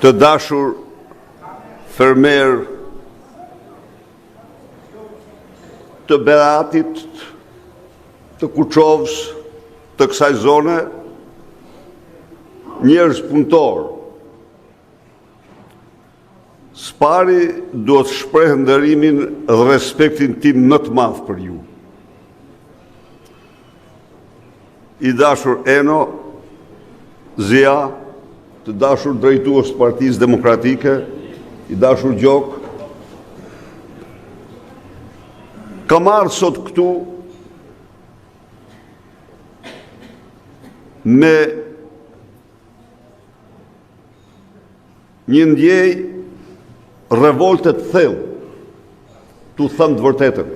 Të dashur fermer të Beratit, të Kuçovës, të kësaj zone, njerëz punëtor, spari duhet shpreh ndërimin dhe respektin tim më të madh për ju. I dashur Eno, Zia, të dashur drejtues të Partisë Demokratike, i dashur Gjok, kam ardhur sot këtu me një ndjej revolte të thellë, tu thënë të vërtetën.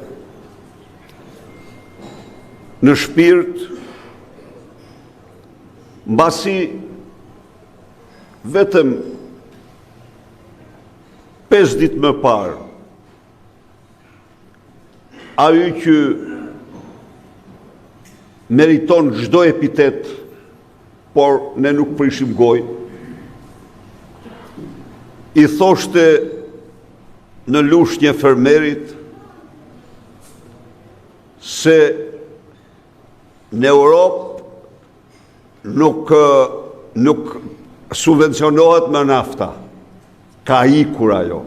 Në shpirt, mbasi vetëm 5 ditë më parë, ai që meriton çdo epitet, por ne nuk prishim gojë, i thoshte në lushnjë fermerit se në Europë nuk subvencionohet me nafta. Ka ikur ajo.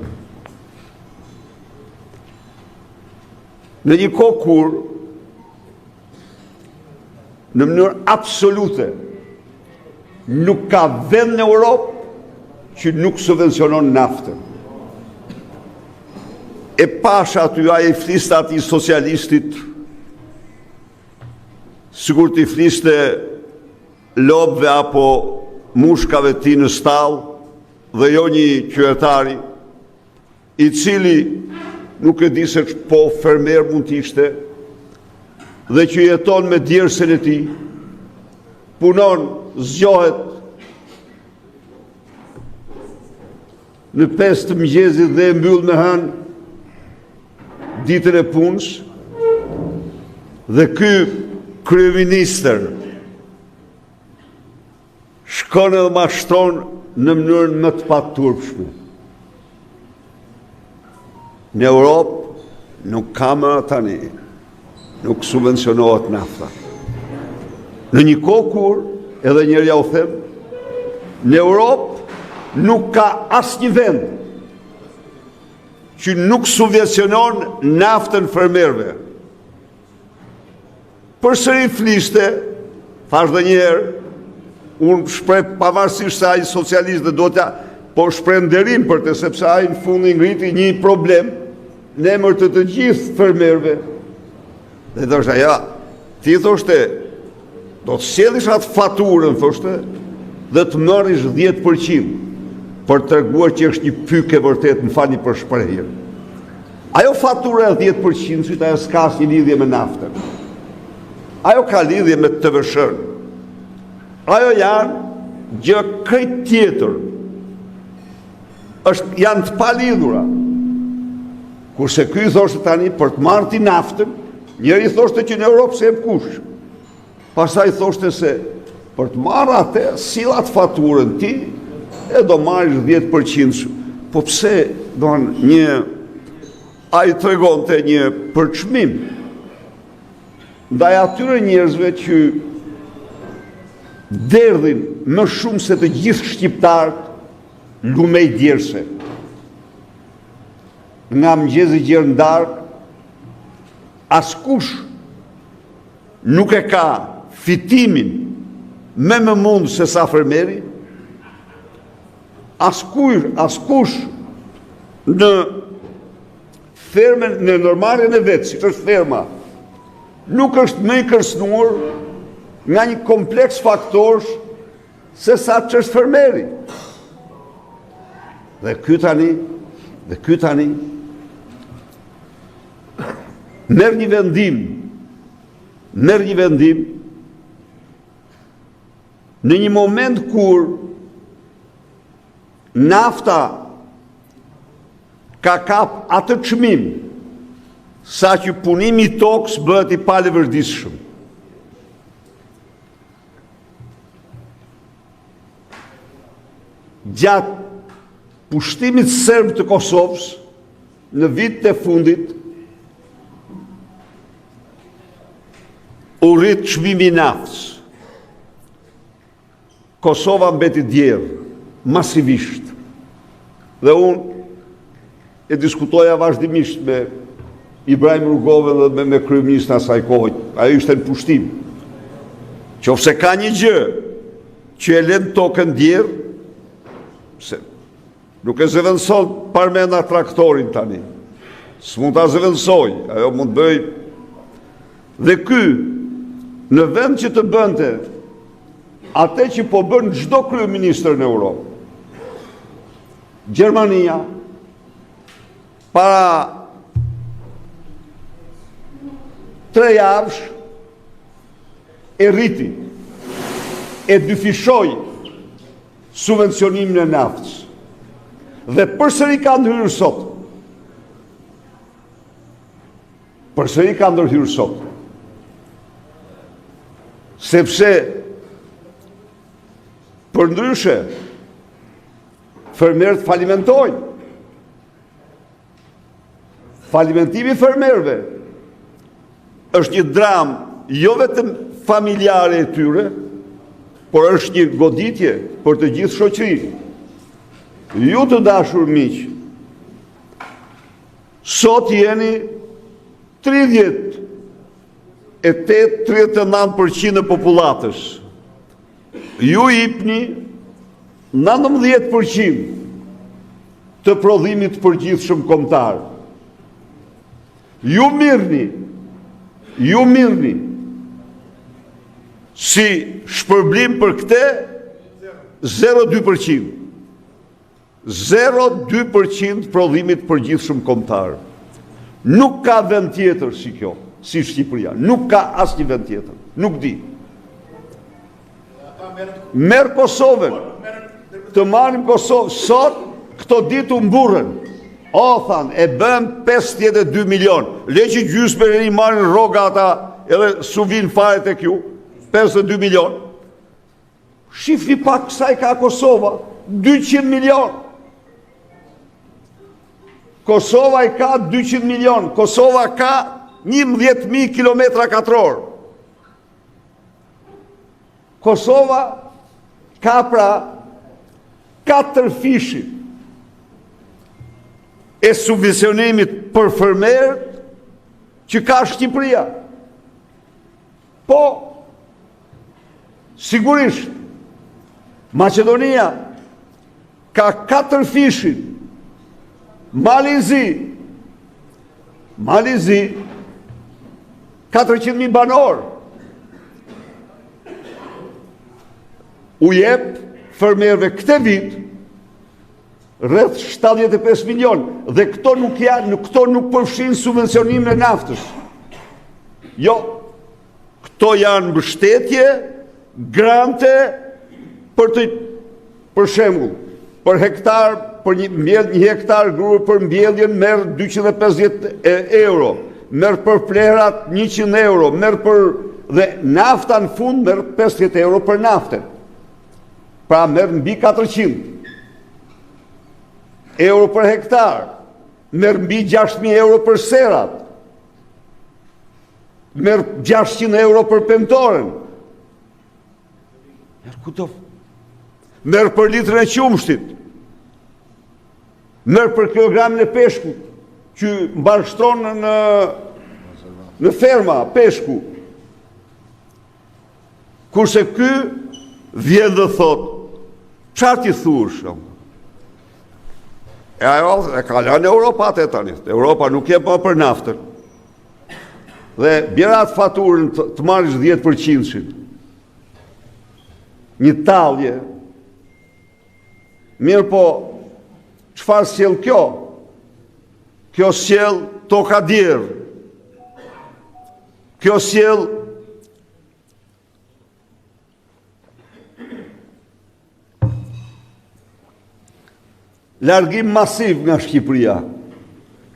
Në një kohë kur në mënyrë absolute nuk ka vend në Europë që nuk subvencionon naftën. E pasha aty ai fliste ati socialistit, sigur t'i fliste lobëve apo mushkave ti në stallë, dhe jo një qytetari, i cili nuk e di se po fermer mund t'ishte, dhe që jeton me djersën e tij, punon, zgjohet në 5 të mëngjesit dhe mbyll me hënë ditën e punës, dhe ky kryeministër shkon edhe mashtron në mënyrën më të paturpshme. Në Europë nuk ka më tani, nuk subvencionohet nafta. Në një kohë kur, edhe njërja u them, në Europë nuk ka asnjë vend që nuk subvencionon naftën fermerëve. Përsëri fliste, thash edhe një herë, unë shpreh pavarësisht se ai socialist dhe do t'ja, po shpreh nderim për të, sepse ai në fund i ngriti një problem në emër të gjithë fermerëve. Dhe thoshte, ja, ti thoshte, do të sjellësh atë faturën, thoshte, dhe të marrësh 10% për të treguar që është një pyk e vërtet, më falni për shprehjen. Ajo fatura e 10% ajo s'ka asnjë lidhje me naftën. Ajo ka lidhje me TVSH-n. Ajo janë gjë krejt tjetër. Janë të palidhura. Kurse ky thoshte tani për të marrë ti naftën, njëri thoshte që në Europë se kush. Pastaj thoshte se për të marrë atë, sillat faturën ti, e do marrësh 10%. Po pse ai tregonte një përçmim ndaj atyre njerëzve që derdhin më shumë se të gjithë shqiptarët lumej djerse. Nga mëngjesi gjerë ndarë, askush nuk e ka fitimin me më mund se sa fermeri, askush në fermen, në normalin e vetë, si që është ferma, nuk është më i kërcënuar nga një kompleks faktorësh se sa që është fermeri. Dhe ky tani merr një vendim në një moment kur nafta ka kap atë çmim sa që punimi i tokës bëhet i palevërditshëm. Gjatë pushtimit serb të Kosovës në vitet e fundit u rrit çmimi i naftës. Kosova mbeti djerë masivisht. Dhe unë e diskutoja vazhdimisht me Ibrahim Rugovën dhe me kryeministrin asaj kohe. Ajo ishte në pushtim. Qofse ka një gjë që e lën tokën djerë, se nuk e zëvendëson parmenda traktorin tani. S'mund ta zëvendësoj, ajo mund bëj. Dhe ky, në vend që të bënte atë që po bën çdo kryeministër në Europë, Gjermania, para 3 javësh e rriti, e dyfishoi subvencionimin e naftës. Dhe përsëri ka ndërhyrë sot. Përsëri ka ndërhyrë sot. Sepse përndryshe fermerët falimentojnë. Falimentimi i fermerëve është një dramë jo vetëm familjare e tyre, por është një goditje për të gjithë shoqërinë. Ju të dashur miq, sot jeni 38-39% e popullatës. Ju jepni 19% të prodhimit të përgjithshëm kombëtar. Ju mirni si shpërblim për këte 0,2%. 0,2% prodhimit përgjithshëm kombëtar. Nuk ka vend tjetër si kjo, si Shqipëria. Nuk ka asnjë vend tjetër. Nuk di. Merë Kosovën. Të marrim Kosovë. Sot, këto ditë u mburën. O, thanë, e bëm 52 milion. Le që gjysmë e rinj marrin rroga ata, edhe su vinë fare tek ju. 52 milion. Shifni pak kësaj ka Kosova. 200 milion. Kosova i ka 200 milion. Kosova ka 11.000 km². Kosova ka pra 4 fishin e subvencionimit për fermerët që ka Shqipëria. Po, sigurisht, Maqedonia ka 4 fishin. Malizi 400.000 banor. U jep fermerëve këtë vit rreth 75 milion dhe këto nuk përfshin subvencionimin e naftës. Jo, këto janë mbështetje, grante për shembull, për hektar, për një hektar grua për mbjelljen merr 250 euro, merr për plerat 100 euro, dhe nafta në fund merr 50 euro për naftën. Pra merr mbi 400 euro për hektar, merr mbi 6.000 euro për serat, merr 600 euro për pentoren, merr për litrën e qumshtit, merr për kilogramin e peshkut, që mbarështron në ferma, peshku. Kurse ky vjen dhe thot, çfarë ti thuash? E ajo e ka lënë Europa atë tani. Europa nuk jep më për naftën. Dhe bjerat faturën të marrësh 10%. Një tallje. Mirë po, çfarë sjell kjo? Kjo sjell toka djerë. Kjo sjell largim masiv nga Shqipëria.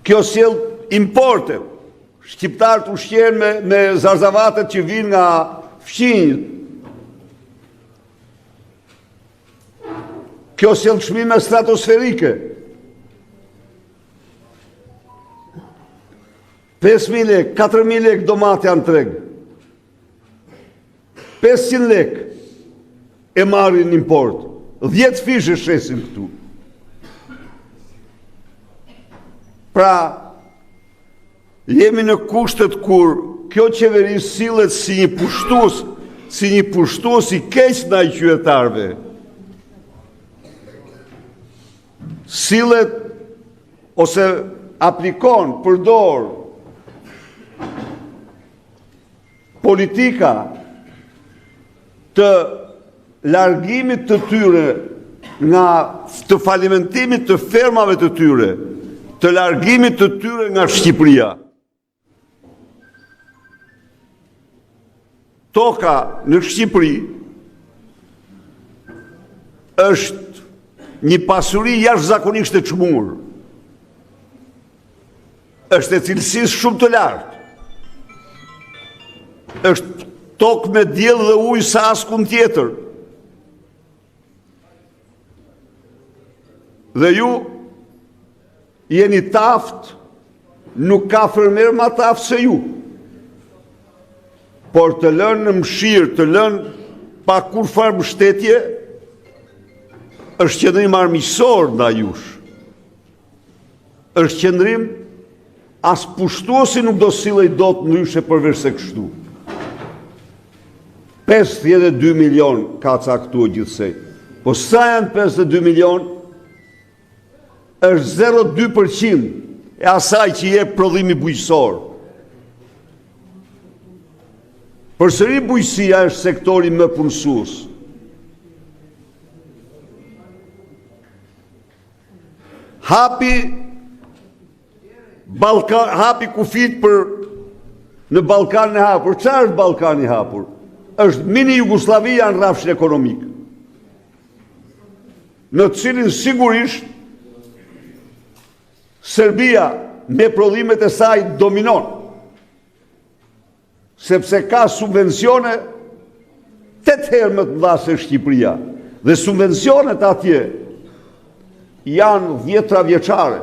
Kjo sjell importe. Shqiptarët ushqehen me zarzavatet që vinë nga fqinjët. Kjo sjell çmime stratosferike. 5.000 lek, 4.000 lek domate janë treg. 500 lek e marrin import. 10 fishe shesin këtu. Pra, jemi në kushtet kur kjo qeveri sillet si një pushtues i keq ndaj qytetarëve. Sillet ose aplikon, përdor politika të largimit të tyre të falimentimit të fermave të tyre, të largimit të tyre nga Shqipëria. Toka në Shqipëri është një pasuri jashtëzakonisht e çmuar. Është e cilësisë shumë të lartë. Është tokë me diell dhe ujë sa askund tjetër. Dhe ju jeni taft, nuk ka fermer ma taft se ju. Por të lënë në mëshirë, të lënë pa kur farë mbështetje, është qëndrim armiqësor ndaj jush. Është qëndrim as pushtuesi nuk do sillej dot ndryshe përveç se kështu. 52 milion ka caktuar gjithsej. Po sa janë 52 milion? Është 0,2% e asaj që jep prodhimi bujqësor. Përsëri bujqësia është sektori më punësues. Hapi kufit në Ballkanin e hapur. Çfarë është Ballkani i hapur? Është mini Jugosllavia në rrafshin ekonomik, në të cilin sigurisht Serbia me prodhimet e saj dominon, sepse ka subvencione 8 herë më të mëdha se Shqipëria, dhe subvencionet atje janë 10 vjeçare.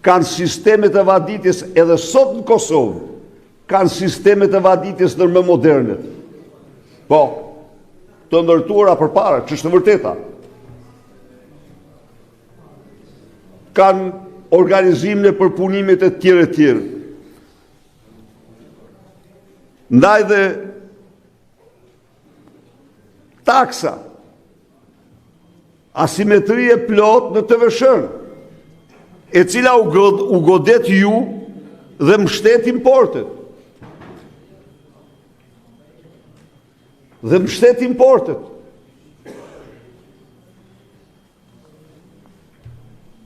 Kanë sistemet e vaditjes edhe sot në Kosovë, kanë sistemet e vaditjes në më modernet. Po, të ndërtuara përpara, ç'është e vërteta. Kanë organizimin e përpunimit e tjerë. Ndaj dhe taksa, asimetri e plot në TVSH-n, e cila u godet ju dhe mbështet importet.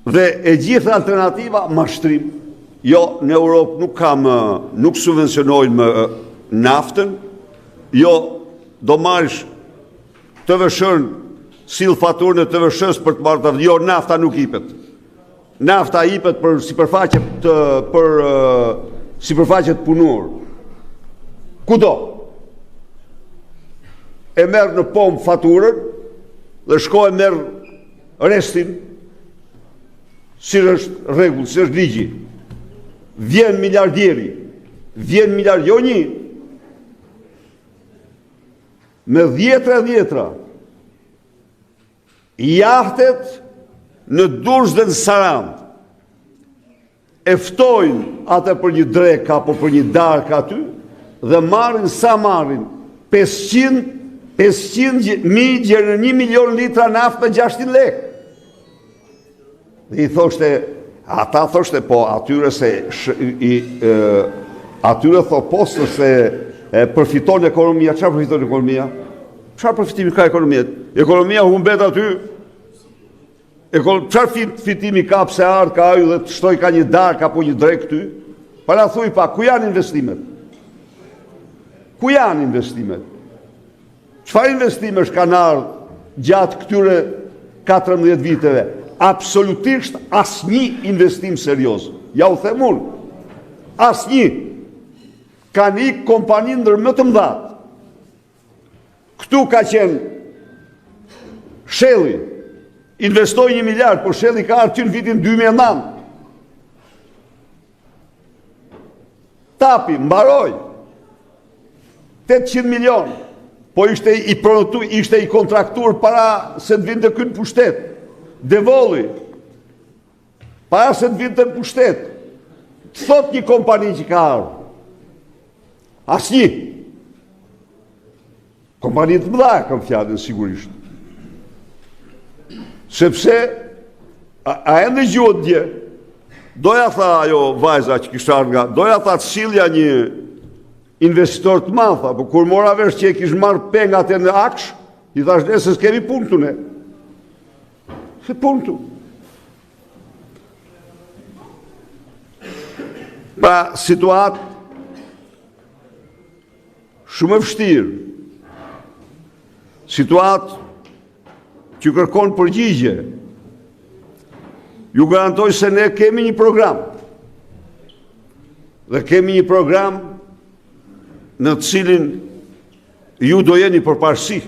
Dhe e gjithë alternativa mashtrim. Jo, në Europë nuk subvencionojnë më naftën, jo, do marrësh TVSH-n, sill faturën e TVSH-s për të marrë, jo, nafta nuk hipet. Nafta hipet për sipërfaqe të punuar. Kudo? E merr në pompë faturën dhe shkoj e merr restin, si është rregull, si është ligji. Vjen miliarderi, jo një, me dhjetra, jahtet në Durrës dhe në Sarandë, e ftojnë atë për një drek apo për një darkë aty, dhe marrin 500.000 gjerë në 1 milion litra naftë me 600 lekë. Dhe i thoshte, ata thoshte, po, atyre thot postë se përfiton ekonomia. Çfarë përfiton ekonomia? Çfarë përfitimi ka ekonomia? Ekonomia humbet aty. Çfarë fitimi ka pse ardh ka aju dhe të shtoj ka një dark apo një drek këty? Para thuj pa, ku janë investimet? Çfarë investimesh kanë ardhur gjatë këtyre 14 viteve? Absolutisht asnjë investim serioz. Ja u them unë. Asnjë. Kanë ikë kompani ndër më të mëdha. Këtu ka qenë Shelli, investoj 1 miliard, por Shelli ka aty në vitin 2009. Tapi, mbaroj, 800 milion, po ishte i kontraktuar para se të vinte ky në pushtet. Devolli, para se të vinte në pushtet. Thot një kompani që ka ardhur. Asnjë. Kompani të mëdha kam fjalën sigurisht. Sepse a ende gjuhët dje, doja tha ajo vajza që kishte ardhur nga, doja tha të sillja një investitor të madh, apo kur mora vesh që e kish marrë pengat e në aksh, i thash ne se s'kemi punë këtu ne. Se punë këtu. Pra, situatë shumë e vështirë, situatë që kërkon përgjigje. Ju garantoj se ne kemi një program, dhe kemi një program në të cilin ju do jeni përparësi.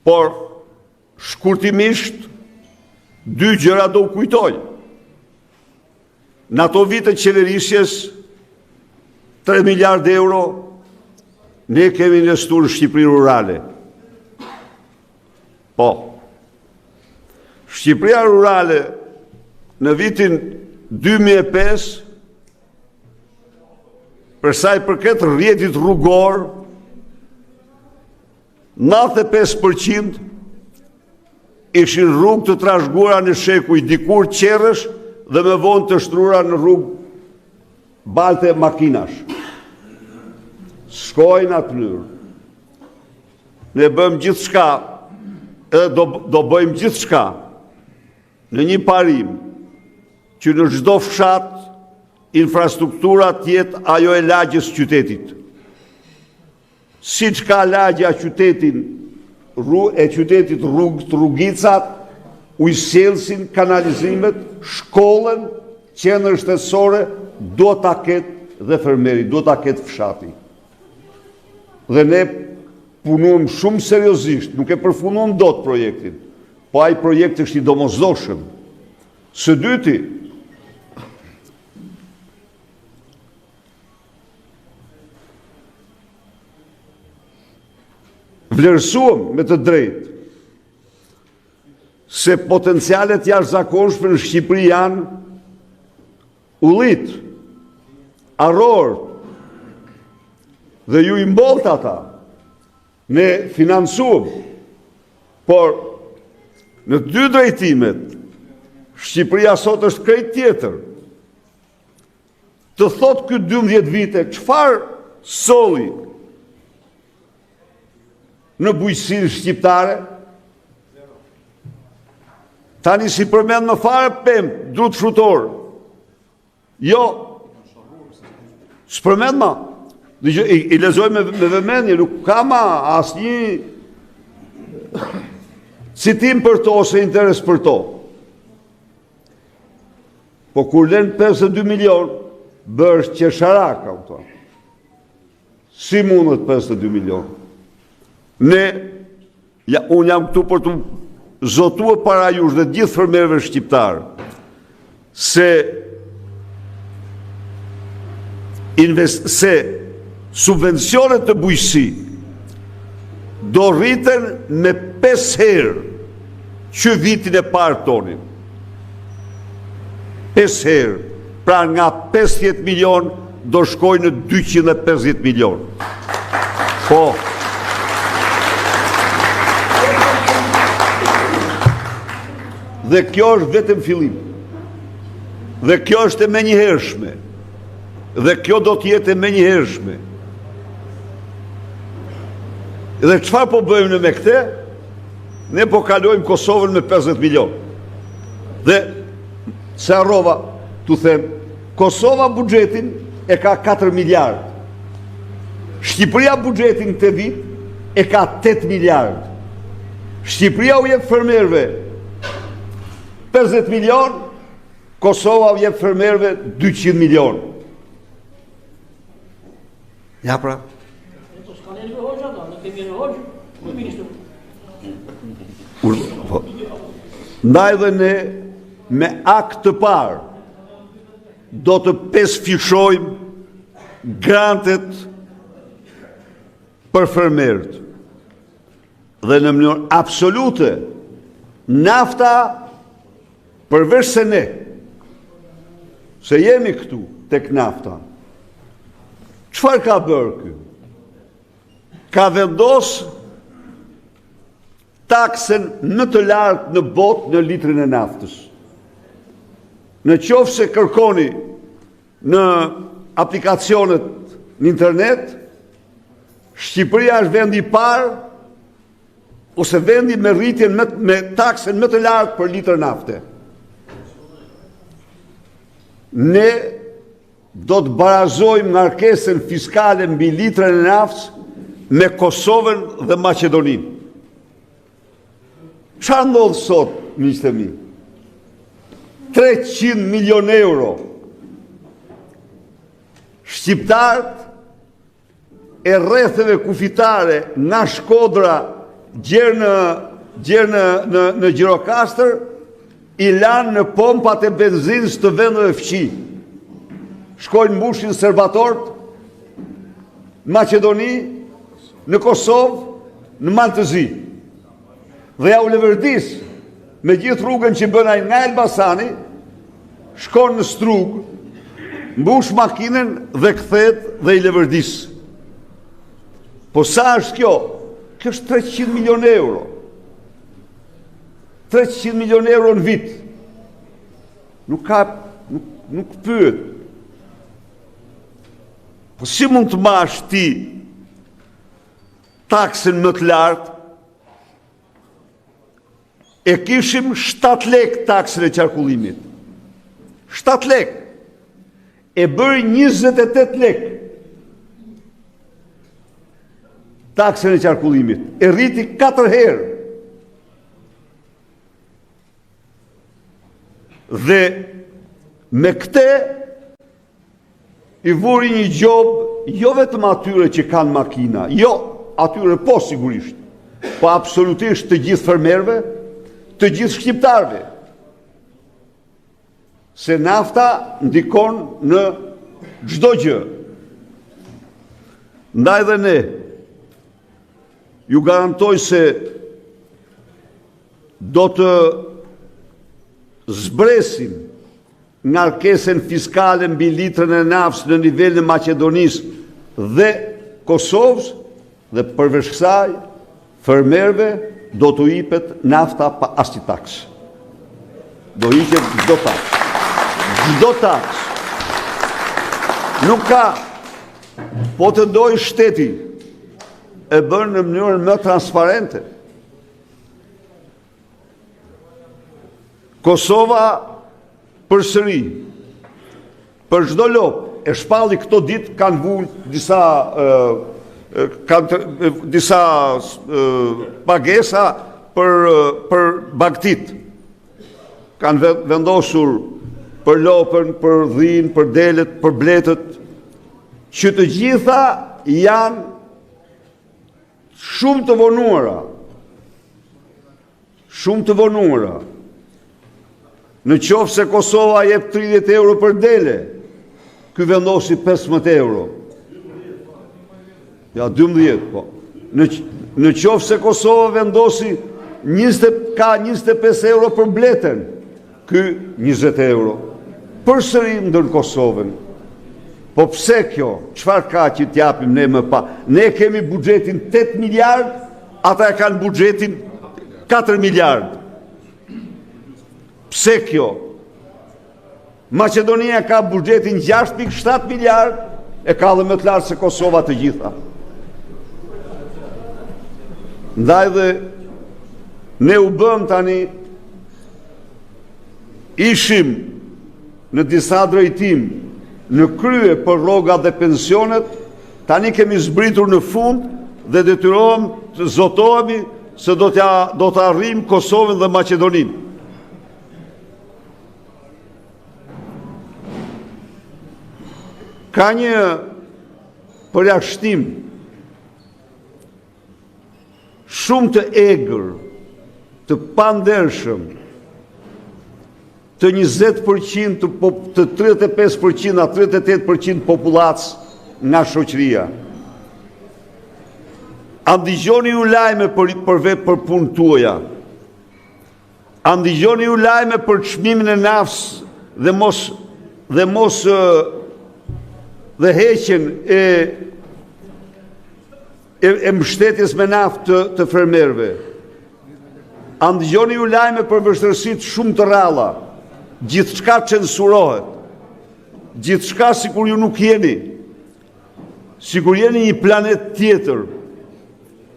Por, shkurtimisht, 2 gjëra do u kujtoj. Në ato vite qeverisjes, 3 miliard euro, ne kemi investuar në Shqipëri rurale. Po, Shqipëria rurale në vitin 2005, për sa i përket rrjetit rrugor, 95% ishin rrugë të trashëguara në shekuj, dikur qerrësh dhe me vonë të shtrura në rrugë balte makinash. Shkojnë atë mënyrë. Ne bëjmë gjithçka, edhe do bëjmë gjithçka në një parim që në çdo fshat infrastruktura tjetë ajo e lagjës qytetit. Si që ka lagja qytetit rrugët, rrugicat, ujësjelsin, kanalizimet, shkollën, qendër shtetësore, do ta ketë dhe fermeri, do ta ketë fshati. Dhe ne punuam shumë seriozisht, nuk e përfunduam dot projektin, po ai projekt është i domosdoshëm. Së dyti, vlerësuam me të drejtë se potencialet jashtëzakonshme në Shqipëri janë ullit, arror, dhe ju i mbolt ata. Ne financuam, por në 2 drejtimet, Shqipëria sot është krejt tjetër. Të thot këtë 12 vite, çfarë solli në bujqësinë shqiptare? Tani si përmend më fare pemë, drut frutor. Jo, s'përmend ma. I lezoj me vëmendje, nuk ka ma asnjë citim për to ose interes për to. Po kur len 52 milion, bërë qesharaka, si mundet 52 milion? Unë jam këtu për të zotuar para jush dhe gjithë fermerëve shqiptarë se subvencionet të bujqësi do rriten me 5 herë që vitin e parë tonin. 5 herë. Pra nga 50 milion do shkoj në 250 milion. Po. Dhe kjo është vetëm fillim. Dhe kjo është e menjëhershme. Dhe kjo do t'jetë e menjëhershme. Dhe çfarë po bëjmë në me këte? Ne po kalojmë Kosovën me 50 milion. Dhe se arrova, t'u them, Kosova buxhetin e ka 4 miliard. Shqipëria buxhetin këtë vit e ka 8 miliard. Shqipëria u jep fermerëve 50 milion, Kosova u jep fermerëve 200 milion. Ja pra. Ndaj dhe ne me akt të parë do të pesfishojmë grantet për fermerët. Dhe në mënyrë absolute, nafta, përveç se ne, se jemi këtu tek nafta, çfarë ka bërë ky? Ka vendosë taksen më të lartë në botë në litrin e naftës. Në qoftë se kërkoni në aplikacionet në internet, Shqipëria është vendi i parë ose vendi me rritjen me taksen më të lartë për litër nafte. Ne do të barazojmë ngarkesën fiskale mbi litrën e naftës me Kosovën dhe Maqedoninë. Çfarë ndodh sot, miqtë e mi? 300 milion euro. Shqiptarët e rretheve kufitare nga Shkodra gjerë në Gjirokastër i lanë në pompat e benzinës të vendeve fqi. Shkojnë mbushin serbatorët, në Maqedoni, në Kosovë, në Maltëzi. Dhe ja u levërdis me gjithë rrugën që bënaj nga Elbasani, shkon në Strug, mbush makinën dhe kthehet dhe i levërdis. Po sa është kjo? Kjo është 300 milion euro. 300 milion euro në vit. Nuk pyet. Po si mund të mash ti taksen më të lartë? E kishim 7 lek taksën e qarkullimit. 7 lek. E bëri 28 lek. Taksën e qarkullimit. E rriti 4 herë. Dhe me këte i vuri një gjobë jo vetëm atyre që kanë makina, jo atyre po sigurisht, po absolutisht të gjithë fermerëve, të gjithë shqiptarëve. Se nafta ndikon në çdo gjë. Ndaj dhe ne ju garantoj se do të zbresim ngarkesën fiskale mbi litrën e naftës në nivelin e Maqedonisë dhe Kosovës dhe përveç kësaj fermerëve do të jepet nafta pa asnjë taksë. Do hiqet çdo taksë. Çdo taksë. Nuk ka, po të dojë shteti e bërë në mënyrën më transparente. Kosova përsëri, për çdo lop, e shpalli këto ditë kanë vullë disa pagesa për bagtit. Kanë vendosur për lopën, për dhinë, për delet, për bletët, që të gjitha janë shumë të vonuara. Shumë të vonuara. Në qoftë se Kosova jep 30 euro për dele, ky vendosi 15 euro. Ja, 12, po. Në qoftë se Kosova vendosi ka 25 euro për bletën, ky 20 euro. Përsëri ndër Kosovën. Po pse kjo? Çfarë ka që t'japim ne më pa? Ne kemi buxhetin 8 miliard, ata e kanë buxhetin 4 miliard. Pse kjo? Maqedonia ka buxhetin 6.7 miliard, e ka dhe më të lartë se Kosova të gjitha. Ndaj dhe ne u bëm tani, ishim në disa drejtim në krye për rrogat dhe pensionet, tani kemi zbritur në fund dhe detyrohem të zotohemi se do të arrijmë Kosovën dhe Maqedoninë. Ka një përjashtim shumë të egër, të pandershëm, të 20%, të 35% a 38% populacë nga shoqëria. A ndigjoni ju lajme për punë tuaja? A ndigjoni ju lajme për çmimin e nafs dhe mos dhe heqjen e mbështetjes me naftë të fermerëve? A ndigjoni ju lajme për vështirësitë shumë të rralla? Gjithçka censurohet. Gjithçka sikur ju nuk jeni. Sikur jeni një planet tjetër.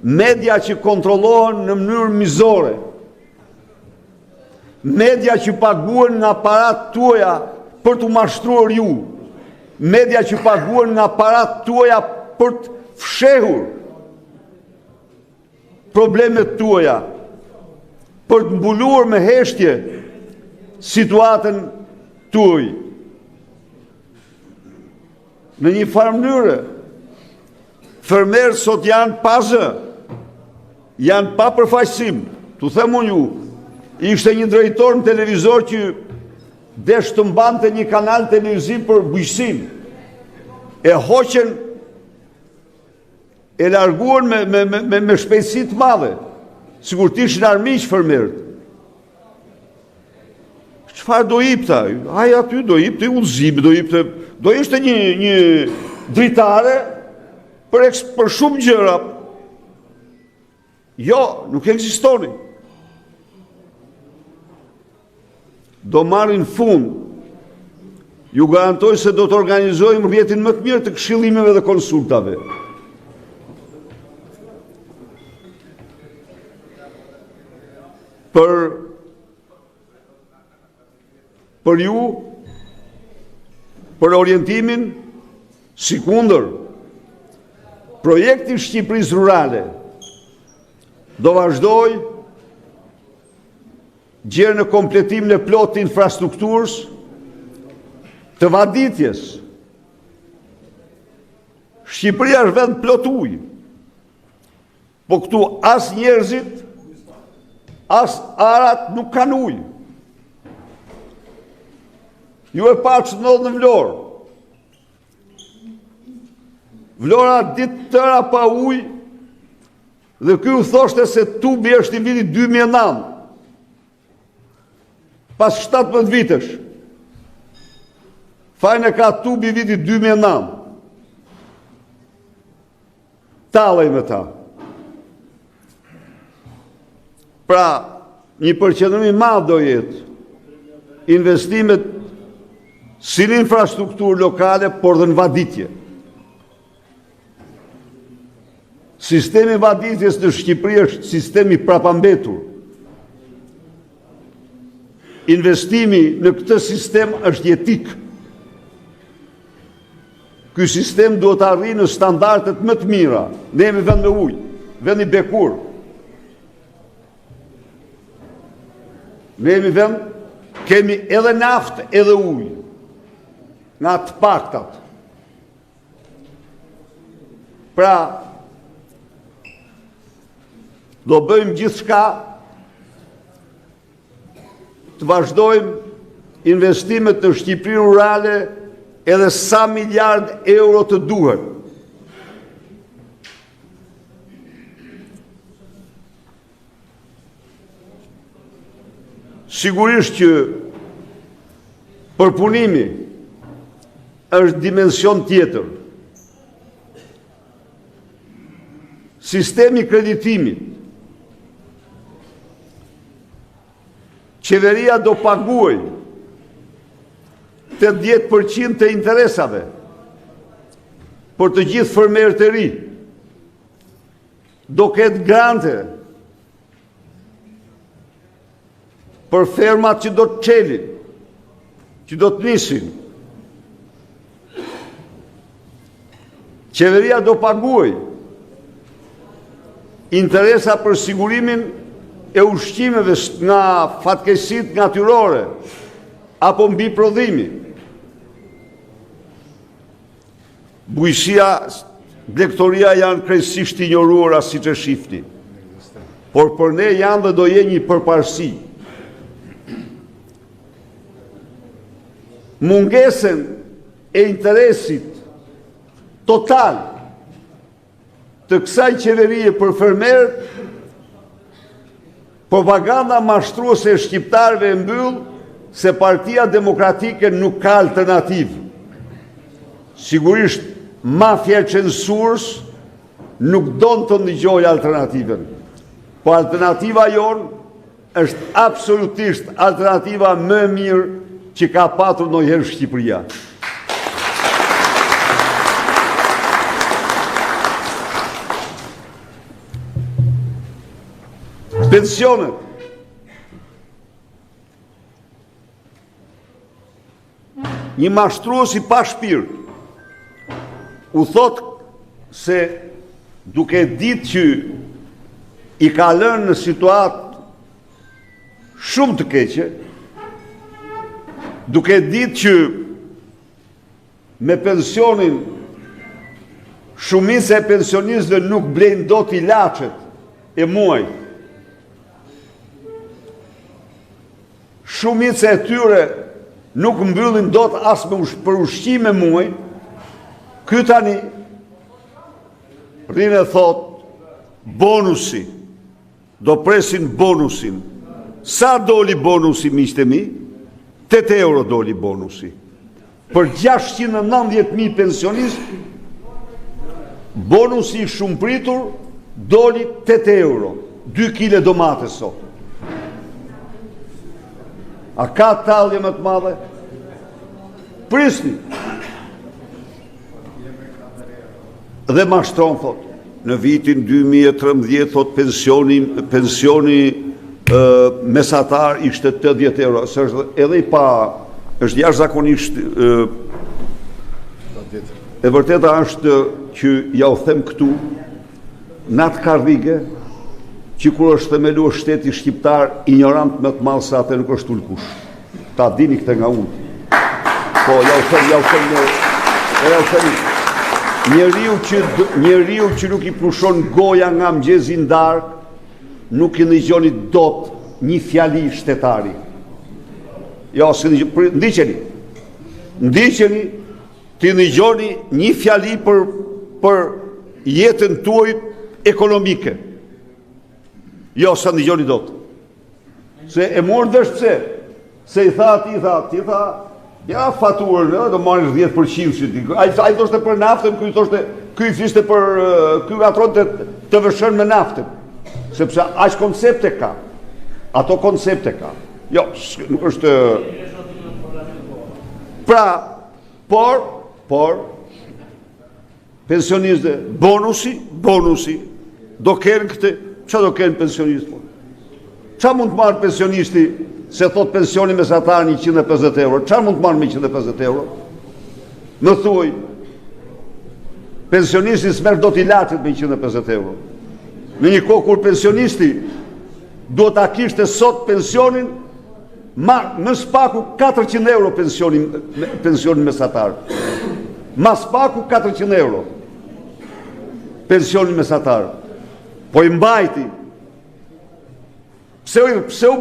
Media që kontrollohen në mënyrë mizore. Media që paguhen nga parat tuaja për të mashtruar ju. Media që paguhen nga parat tuaja për të fshehur problemet tuaja, për të mbuluar me heshtje situatën tuaj. Në një farë mënyrë, fermerët sot janë pa zë, janë pa përfaqësim. Tu them unë ju, ishte një drejtor në televizor që desh të mbante një kanal televiziv për bujqësinë. E hoqen, e larguan me shpejtësi të madhe, sikur të ishin armiq fermerët. Çfarë do jepta? Ai aty do jepte udhëzim, do ishte një dritare për shumë gjëra. Jo, nuk ekzistoni. Do marrin fund. Ju garantoj se do të organizojmë rrjetin më të mirë të këshillimeve dhe konsultave. Për ju, për orientimin, si kundër, projekti Shqipërisë Rurale do vazhdoj gjerë në kompletimin e plot të infrastrukturës, të vaditjes. Shqipëria është vend plot ujë, po këtu as njerëzit, as arat nuk kanë ujë. Ju e pa që ndodhë në Vlorë. Vlora ditë tëra pa ujë, dhe ky u thoshte se tubi është i vitit 2009. Pas 17 vitesh. Fajnë e ka tubi i vitit 2009. Talej me ta. Pra, një përqendrim i madh do jetë investimet si në infrastrukturë lokale, por dhe në vaditje. Sistemi vaditjes në Shqipëri është sistemi prapambetur. Investimi në këtë sistem është jetik. Ky sistem duhet të arrijë në standardet më të mira. Ne jemi vend me ujë, vend i bekur. Ne jemi vend, kemi edhe naftë edhe ujë, nga të paktat. Pra, do bëjmë gjithçka të vazhdojmë investimet në Shqipërinë rurale edhe sa miliard euro të duhet. Sigurisht që përpunimi është dimension tjetër. Sistemi kreditimit. Qeveria do paguaj 80% të interesave për të gjithë fermerët e ri. Do ketë grante për fermat që do të çelin, që do të nisin. Qeveria do paguaj interesa për sigurimin e ushqimeve nga fatkeqësitë natyrore apo mbi prodhimi. Bujqësia, blegtoria janë krejtësisht injoruara siç e shihni. por për ne janë dhe do jenë një përparësi. Mungesën e interesit total të kësaj qeverie për fermerët, propaganda mashtruese e shqiptarëve e mbyll se Partia Demokratike nuk ka alternativë. Sigurisht, mafia e censurës nuk don të ndëgjojë alternativën. Po alternativa jonë është absolutisht alternativa më e mirë që ka patur ndonjëherë Shqipëria. Pensionet. Një mashtrues i pa shpirt u thot se duke ditë që i ka lënë në situatë shumë të keqe, duke ditë që me pensionin shumica e pensionistëve nuk blejnë dot ilaçet e muajit. Shumica e tyre nuk mbyllin dot as për ushqime muaj. Ky tani rinë thot bonusi, do presin bonusin. Sa doli bonusi, miqtë mi? 8 euro doli bonusi. Për 690.000 pensionistë, bonusi i shumë pritur doli 8 euro. 2 kile domate sot. A ka tallje më të madhe? Prisni. Dhe mashtron, thot, në vitin 2013, thot, pensioni mesatar ishte 80 euro. Edhe i pa, është jashtëzakonisht, e vërteta është që ja u them këtu, natë karrige, që kur është themeluar shteti shqiptar, ignorant më të madh se atë nuk është ulkush. Ta dini këtë nga unë. Po, ja u them. Njeriu që nuk i pushon goja nga mëngjesi në darkë, nuk i ndëgjoni dot një fjali shtetari. Jo, ndiqeni, ti ndëgjoni një fjali për jetën tuaj ekonomike. Jo, sa ndëgjoni dot. Se e morën vesh pse? Se i tha, ja faturën, do marrësh 10%. Ai thoshte për naftën, ky fliste për ky gatronte të vëshën me naftën. Sepse aq koncepte ka. Ato koncepte ka. Jo, nuk është. Pra, por pensionistët, bonusi do kenë këtë. Qa do kenë pensionistë? Qa mund të marrë pensionisti se thot pensioni mesatar 150 euro? Qa mund të marrë me 150 euro? Më thuaj, pensionisti s'merr do t'i ilaçet me 150 euro. Në një kohë kur pensionisti do ta kishte sot pensionin, më spaku 400 euro pensionin mesatar. Ma spaku 400 euro pensionin mesatar. Po i mbajti. Pse u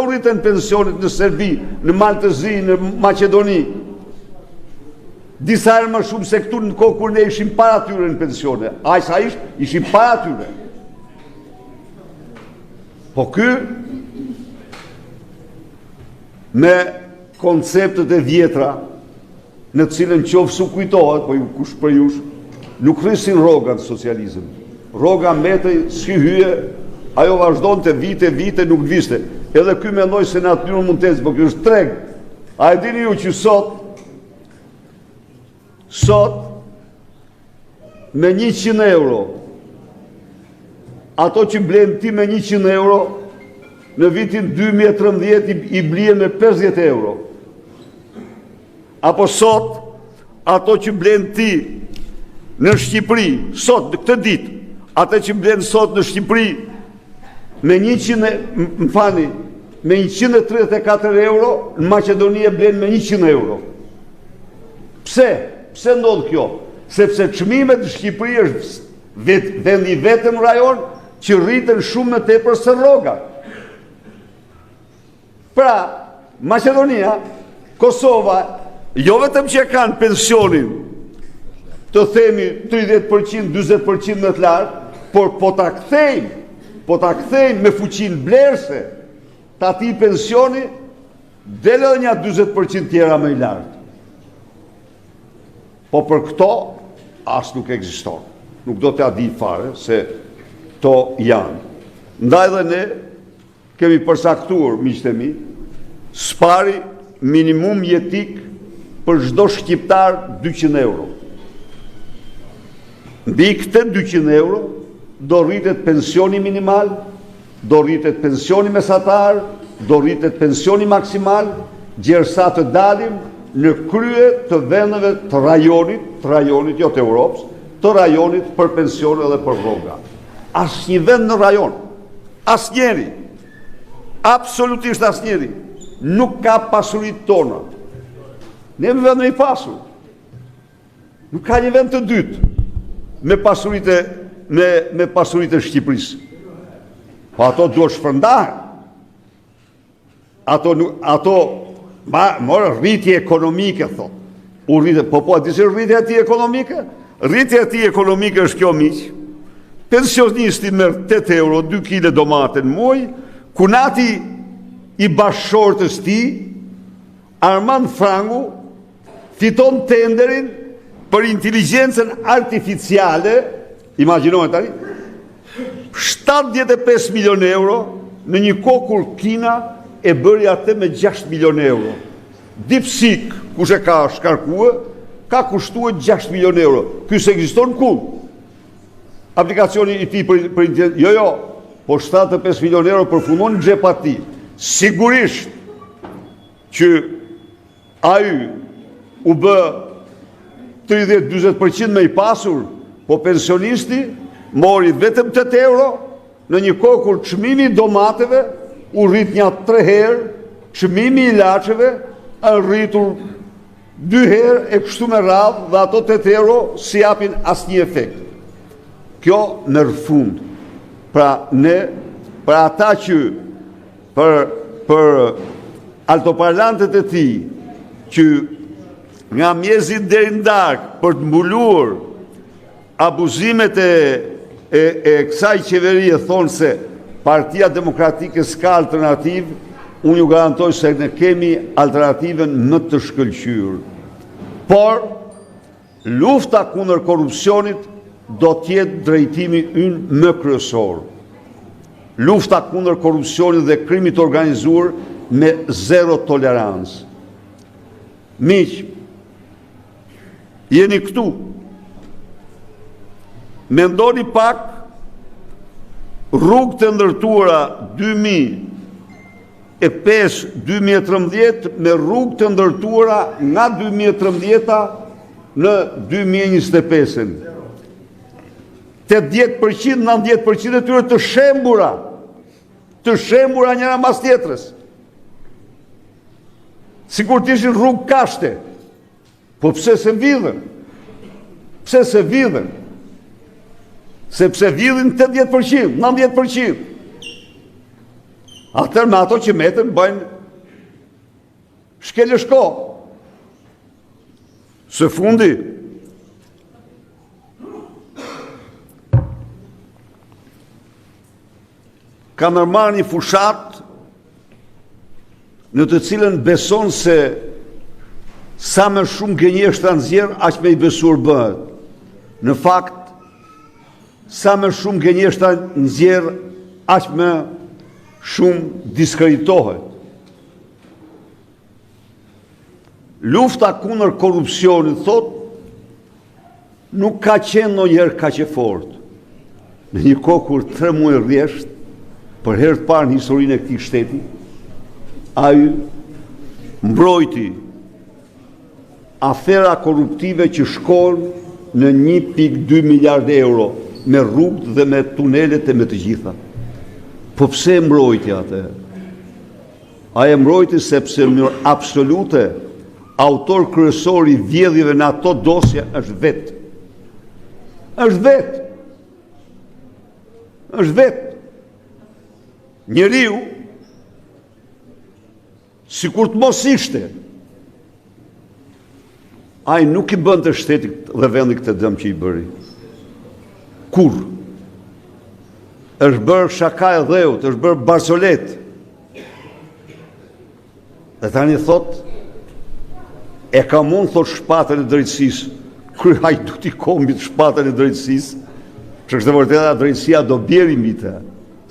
rritën pensionit në Serbi, në Maltëzi, në Maqedoni? Disa herë më shumë se këtu në kohë kur ne ishim para tyre në pensione. Sa ishim para tyre. Po ky me konceptet e vjetra në cilën qoftë su kujtohet, po kush për jush, nuk rrisin rrogat socializëm. Rroga mbetej si hyje, ajo vazhdon të vite, nuk viste. Edhe ky mendoj se natyrën mund të ecë, po ky është treg. A e dini ju që sot, me 100 euro, ato që blenë ti me 100 euro, në vitin 2013 i blije me 50 euro. Apo sot, ato që blenë ti në Shqipëri, sot, në këtë ditë, ato që blenë sot në Shqipëri, me 134 euro, në Maqedoni e blenë me 100 euro. Pse? Pse ndodh kjo? Sepse çmimet në Shqipëri është vendi vetëm rajon që rritën shumë më tepër se rrogat. Pra, Maqedonia, Kosova, jo vetëm që kanë pensionin të themi 30%, 40% më të lartë, por po ta kthejmë me fuqinë blerëse të atij pensioni, del edhe një 40% tjera më i lartë. Po për këto, as nuk ekziston. Nuk do t'ja di fare se to janë. Ndaj dhe ne kemi përsaktuar, miqtë e mi, spari minimum jetik për çdo shqiptar 200 euro. Mbi këtë 200 euro do rritet pensioni minimal, do rritet pensioni mesatar, do rritet pensioni maksimal, gjersa të dalim në krye të vendeve të rajonit jo të Europës, të rajonit për pensione dhe për rroga. Asnjë vend në rajon, asnjëri, absolutisht asnjëri, nuk ka pasuritë tona. Ne me vendëm i pasur. Nuk ka një vend të dytë me pasuritë e Shqipërisë. Po ato duhet shpërndahen. Ato morë rritje ekonomike, thot. Po, di se rritje ati ekonomike? Rritje ati ekonomike është kjo miq. Pensionisti merr 8 euro, 2 kg domate në muaj, kunati i bashkëshortës ti, Armand Frangu, fiton tenderin për inteligjencën artificiale, imagjinojnë tani, 75 milion euro në një kohë kur Kina e bëri atë me 6 milion euro. DeepSeek, kush e ka shkarkue, ka kushtuar 6 milion euro. Ky s'ekziston kur. Aplikacioni i tij për jo, po 75 milion euro përfundon në xhep atij. Sigurisht që ai u bë 30-40% më i pasur, po pensionisti mori vetëm 8 euro në një kohë kur çmimi i domateve u rrit një 3 herë, çmimi i ilaçeve është rritur 2 herë e kështu me radhë dhe ato 8 euro si japin asnjë efekt. Kjo në rëfund. Pra ne, për ata që për altoparlantet e tij që nga mjezit deri në darkë për të mbuluar abuzimet e kësaj qeverie thonë se Partia Demokratike s'ka alternativë, unë ju garantoj se ne kemi alternativën më të shkëlqyer. Por lufta kundër korrupsionit do t'jetë drejtimi ynë më kryesor. Lufta kundër korrupsionit dhe krimit organizuar me zero tolerancë. Miq, jeni këtu. Mendoni pak rrugë të ndërtuara 2005-2013 me rrugë të ndërtuara nga 2013 në 2025. 80%, 90% e tyre të shembura njëra mas tjetrës. Sikur të ishin rrugë kashte. Po pse se vidhen? Pse se vidhen? Sepse vidhin 80%, 90%. Atër me ato që metën bëjnë shkelë shko. Së fundi, ka nërmarë një fushat në të cilën beson se sa më shumë gënjeshtra nxjerr, aq më i besuar bëhet. Në fakt, sa më shumë gënjeshtra nxjerr, aq më shumë diskreditohet. Lufta kundër korrupsionit, thot, nuk ka qenë ndonjëherë kaq e fortë. Në një kohë kur 3 muaj rresht, për herë të parë në historinë e këtij shteti, ai mbrojti afera korruptive që shkon në 1.2 miliard euro me rrugët dhe me tunelet e me të gjitha. Po pse mbrojti atë? Ai e mbrojti sepse në mënyrë absolute autor kryesor i vjedhjeve në ato dosje është vetë. Është vetë. është vetë. Njeriu, si kur të mos ishte, ai nuk i bën të shtetit dhe vendi këtë dëm që i bëri. Kur? Është bërë shaka e dheut, është bërë barsolet. Dhe tani thot, e ka mund, thot, shpatën e drejtësisë. Kërë hajduti kombit shpatën e drejtësisë, që është e vërteta drejtësia do bjeri mbi të,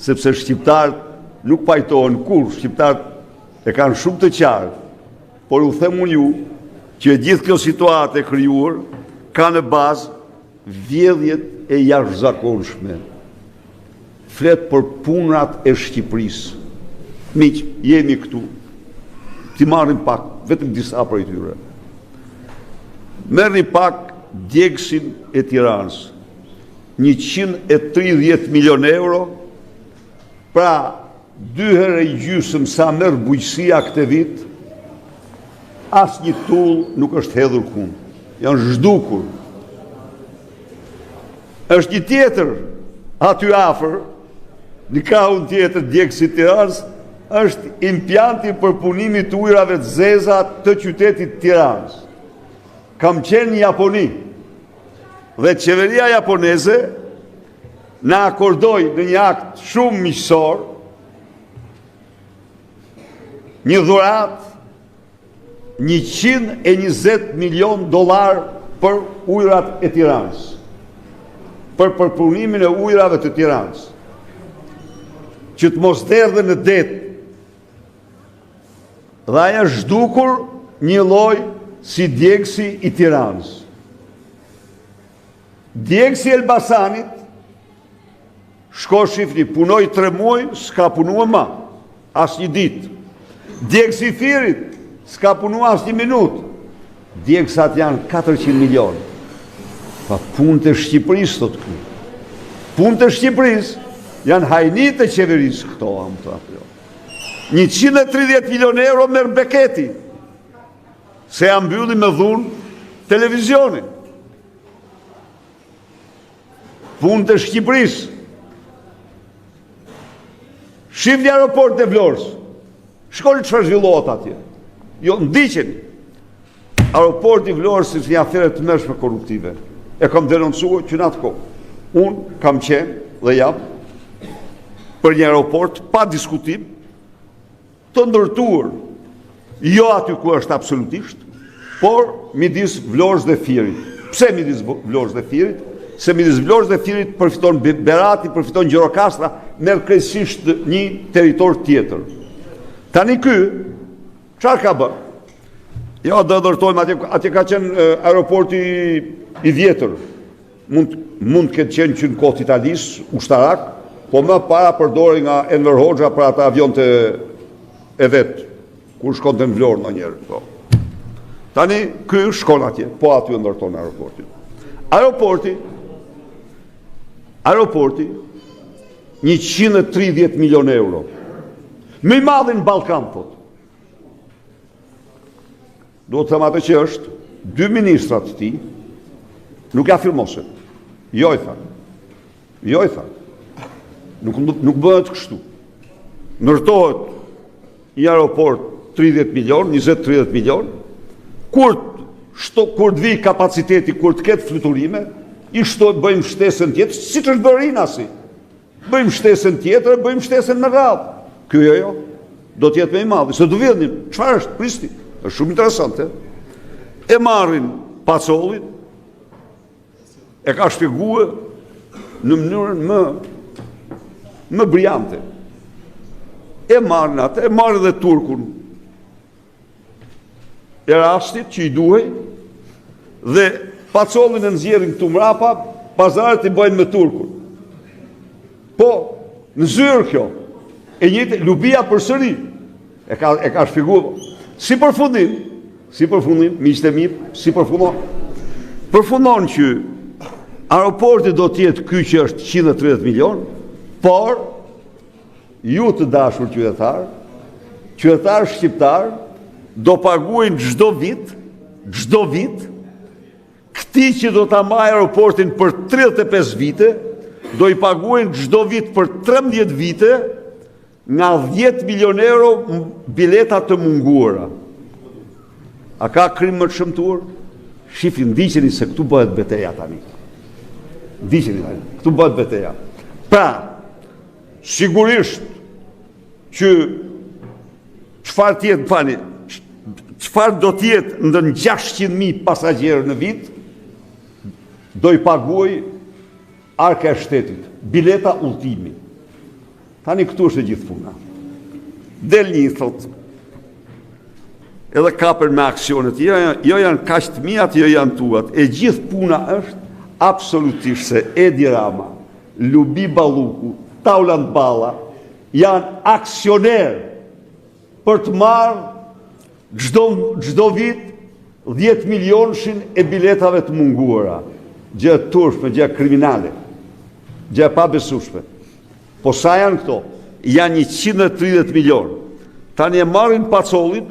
sepse shqiptarët nuk pajtohen kur, shqiptarët e kanë shumë të qartë, por u them unë ju, që e gjithë kjo situatë e krijuar ka në bazë vjedhjet e jashtëzakonshme. Flet për punrat e Shqipërisë. Miq, jemi këtu. Ti marrim pak, vetëm disa prej tyre. Merrni pak djegësin e Tiranës. 130 milion euro, pra 2 herë e gjysmë sa merr bujqësia këtë vit, as një tull nuk është hedhur kund. Janë zhdukur. Është një tjetër aty afër, në krahun tjetër djegësit Tiranës, është impjanti për punimin të ujrave të zeza të qytetit Tiranës. Kam qenë në Japoni dhe qeveria japoneze na akordoi në një akt shumë miqësor një dhuratë $120 milion për ujrat e Tiranës, për përpunimin e ujrave të Tiranës, që të mos derdhen në det. Dhe ajo është zhdukur një lloj si djegësi i Tiranës. Djegësi i Elbasanit, shko shifni, punoi 3 muaj, s'ka punuar më, as një ditë. Djegësi i Firit, s'ka punuar as një minutë. Djegësat janë 400 milion. Pa punë të Shqipërisë, thot këtu. Punë të Shqipërisë janë hajnit e qeverisë këto, am të apjo. 130 milion euro merr Beketi, se janë mbylli me dhunë televizionin. Punë të Shqipërisë. Shifni aeroport e Vlorës. Shkoni çfarë zhvillohet atje. Jo, ndiqeni. Aeroporti i Vlorës është një afere të mërshme korruptive. E kam denoncuar që në atë kohë. Unë kam qenë dhe jam për një aeroport pa diskutim të ndërtuar, jo aty ku është absolutisht, por midis Vlorës dhe Firit. Pse midis Vlorës dhe Firit? Se midis Vlorës dhe Firit përfiton Berati, përfiton Gjirokastra, merr krejtësisht një territor tjetër. Tani ky, çfarë ka bërë? Jo, do ndërtojmë atje ka qenë aeroporti i vjetër. Mund të ketë qenë që në kohë të Italisë, ushtarak, po më para përdori nga Enver Hoxha për ata avionte e vetë, kur shkonte në Vlorë ndonjëherë. Po. Tani ky shkon atje, po aty ndërton aeroportin. Aeroporti 130 milion euro. Më i madhi në Ballkan, thot. Do të them atë që është 2 ministrat të tij nuk ja firmosen. Jo i tha. Nuk bëhet kështu. Ndërtohet një aeroport 30 milion, 20-30 milion, kur të vi kapaciteti, kur të ketë fluturime, bëjmë shtesën tjetër, si që është bërë Inasi. Bëjmë shtesën tjetër, bëjmë shtesën me radhë. Kjo do t'jetë me i madhi. Se do vjedhnin, çfarë është Pristi? Është shumë interesante. E marrin Pacollin, e ka shpjeguar në mënyrën më briljante. E marrin atë, e marrin dhe Turkun. E rastit që i duhej, dhe Pacollin e nxjerrin këtu mrapa, pazaret i bëjnë me Turkun. Po, në zyrë kjo, e njëjtë Lubia përsëri, e ka shpjeguar. Si përfundim, miqtë e mi, si përfundon që aeroporti do t'jetë ky që është 130 milion, por ju të dashur qytetarë shqiptar do paguajnë çdo vit këtij që do ta mbajë aeroportin për 35 vite do i paguajnë çdo vit për 13 vite nga 10 milion euro bileta të munguara. A ka krim më të shëmtuar? Shifin, ndiqeni se këtu bëhet beteja tani. Ndiqeni tani, këtu bëhet beteja. Pra, sigurisht që çfarë tjetë, fani, çfarë do tjetë ndër 600.000 pasagjerë në vit, do i paguaj arka e shtetit, bileta udhëtimi. Tani këtu është e gjithë puna. Del një, thot, edhe kaper me aksionet, jo janë kaq të mijat, jo janë tuat. E gjithë puna është absolutisht se Edi Rama, Lubi Balluku, Taulant Balla janë aksioner për të marrë çdo vit 10 milionshin e biletave të munguara. Gjë e turpshme, gjë kriminale, gjë e pabesueshme. Po sa janë këto? Janë 130 milion. Tani e marrin pacollin,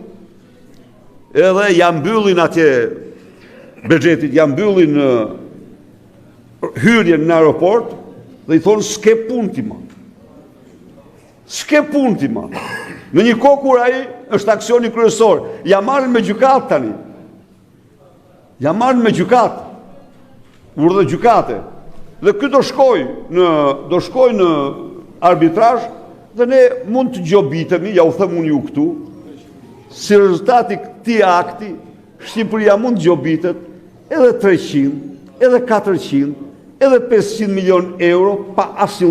edhe ja mbyllin atje buxhetit, ja mbyllin hyrjen në aeroport dhe i thonë s'ke punë ti ma. S'ke punë ti ma. Në një kohë kur ai është aksioni kryesor, ja marrin me gjykatë tani. Ja marrin me gjykatë. Urdhë gjykate. Dhe ky do shkoj në arbitrazh dhe ne mund të gjobitemi, ja u them unë ju këtu, si rezultati këtij akti, Shqipëria mund të gjobitet edhe 300, edhe 400, edhe 500 milion euro pa asnjë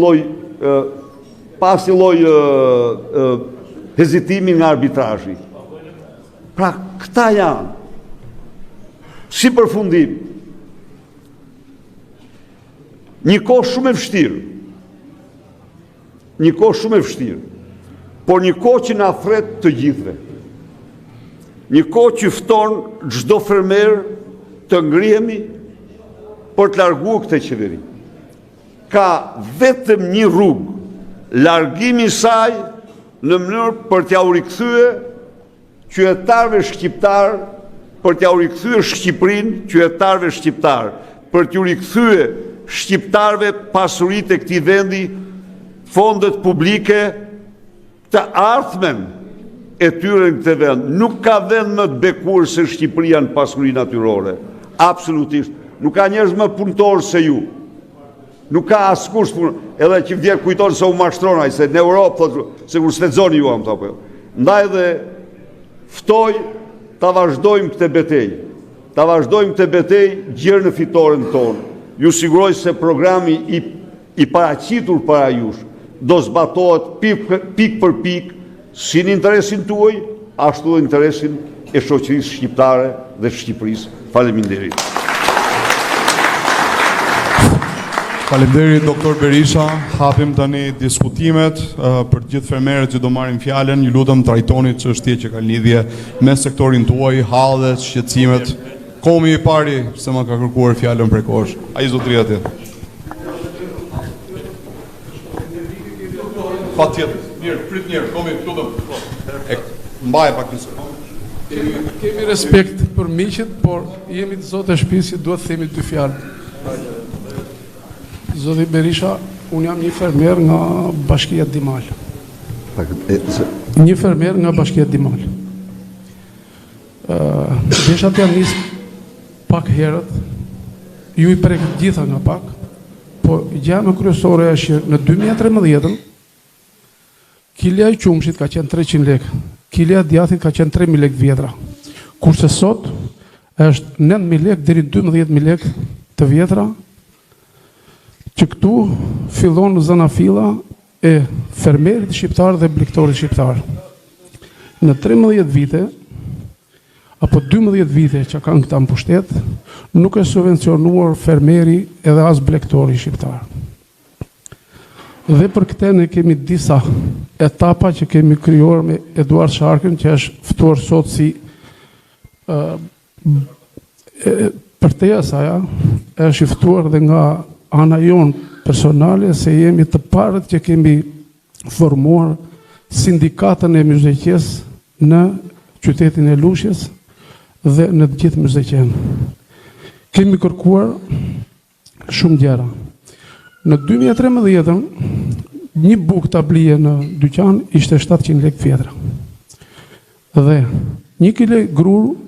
lloj hezitimi nga arbitrazhi. Pra këta janë si përfundim një kohë shumë e vështirë. Një kohë shumë e vështirë, por një kohë që na thret të gjithëve. Një kohë që fton çdo fermer të ngrihemi për të larguar këtë qeveri. Ka vetëm një rrugë, largimi i saj në mënyrë për t'ia u rikthyer qytetarëve shqiptar, për t'ia u rikthyer Shqipërinë qytetarëve shqiptar, për t'u rikthyer shqiptarëve pasuritë e këtij vendi, fondet publike të ardhmen e tyre në këtë vend. Nuk ka vend më të bekuar se Shqipëria në pasuri natyrore. Absolutisht. Nuk ka njerëz më punëtor se ju. Nuk ka askush punë. Edhe që vjen kujton se u mashtron ai se në Europë thotë se kur slexoni ju am apo. Ndaj dhe ftoj ta vazhdojmë këtë betejë. Ta vazhdojmë këtë betejë gjerë në fitoren tonë. Ju siguroj se programi i paraqitur para jush do zbatohet pik për pik, si në interesin tuaj, ashtu dhe interesin e shoqërisë shqiptare dhe Shqipërisë. Faleminderit. Faleminderit doktor Berisha. Hapim tani diskutimet për gjithë fermerët që do marrin fjalën. Ju lutem trajtoni çështje që kanë lidhje me sektorin tuaj, hallet, shqetësimet. Komi i pari se ma ka kërkuar fjalën prekosh. Ai zotëria atje. Patjetër. Mirë, prit mirë, komi, lutem. Mbaj pak nëse. Kemi respekt për miqët, por jemi të zotë e shtëpisë, duhet të themi dy fjalë. Zoti Berisha, unë jam një fermer nga Bashkia Dimal. Një fermer nga Bashkia Dimal. Desha të janë nisë pak herët, ju i prekët gjitha nga pak, po gjë më kryesore është që në 2013 kilja i qumshit ka qenë 300 lekë, kilja i djathit ka qenë 3.000 lekë vjetra, kurse sot është 9.000 lekë deri 12.000 lekë të vjetra, që këtu fillon zanafilla e fermerit shqiptar dhe bliktorit shqiptar. Në 13 vite apo 12 vite që kanë këta në pushtet, nuk e subvencionuar fermeri edhe as blektori shqiptar. Dhe për këte ne kemi disa etapa që kemi krijuar me Eduard Sharkën, që është ftuar sot si për te asaja, është ftuar dhe nga ana jon personale, se jemi të parët që kemi formuar sindikatën e Myzeqes në qytetin e Lushjes dhe në të gjithë Myzeqen. Kemi kërkuar shumë gjëra. Në 2013, një buk tablie në dyqan ishte 700 lekë vjetra. Dhe 1 kg grur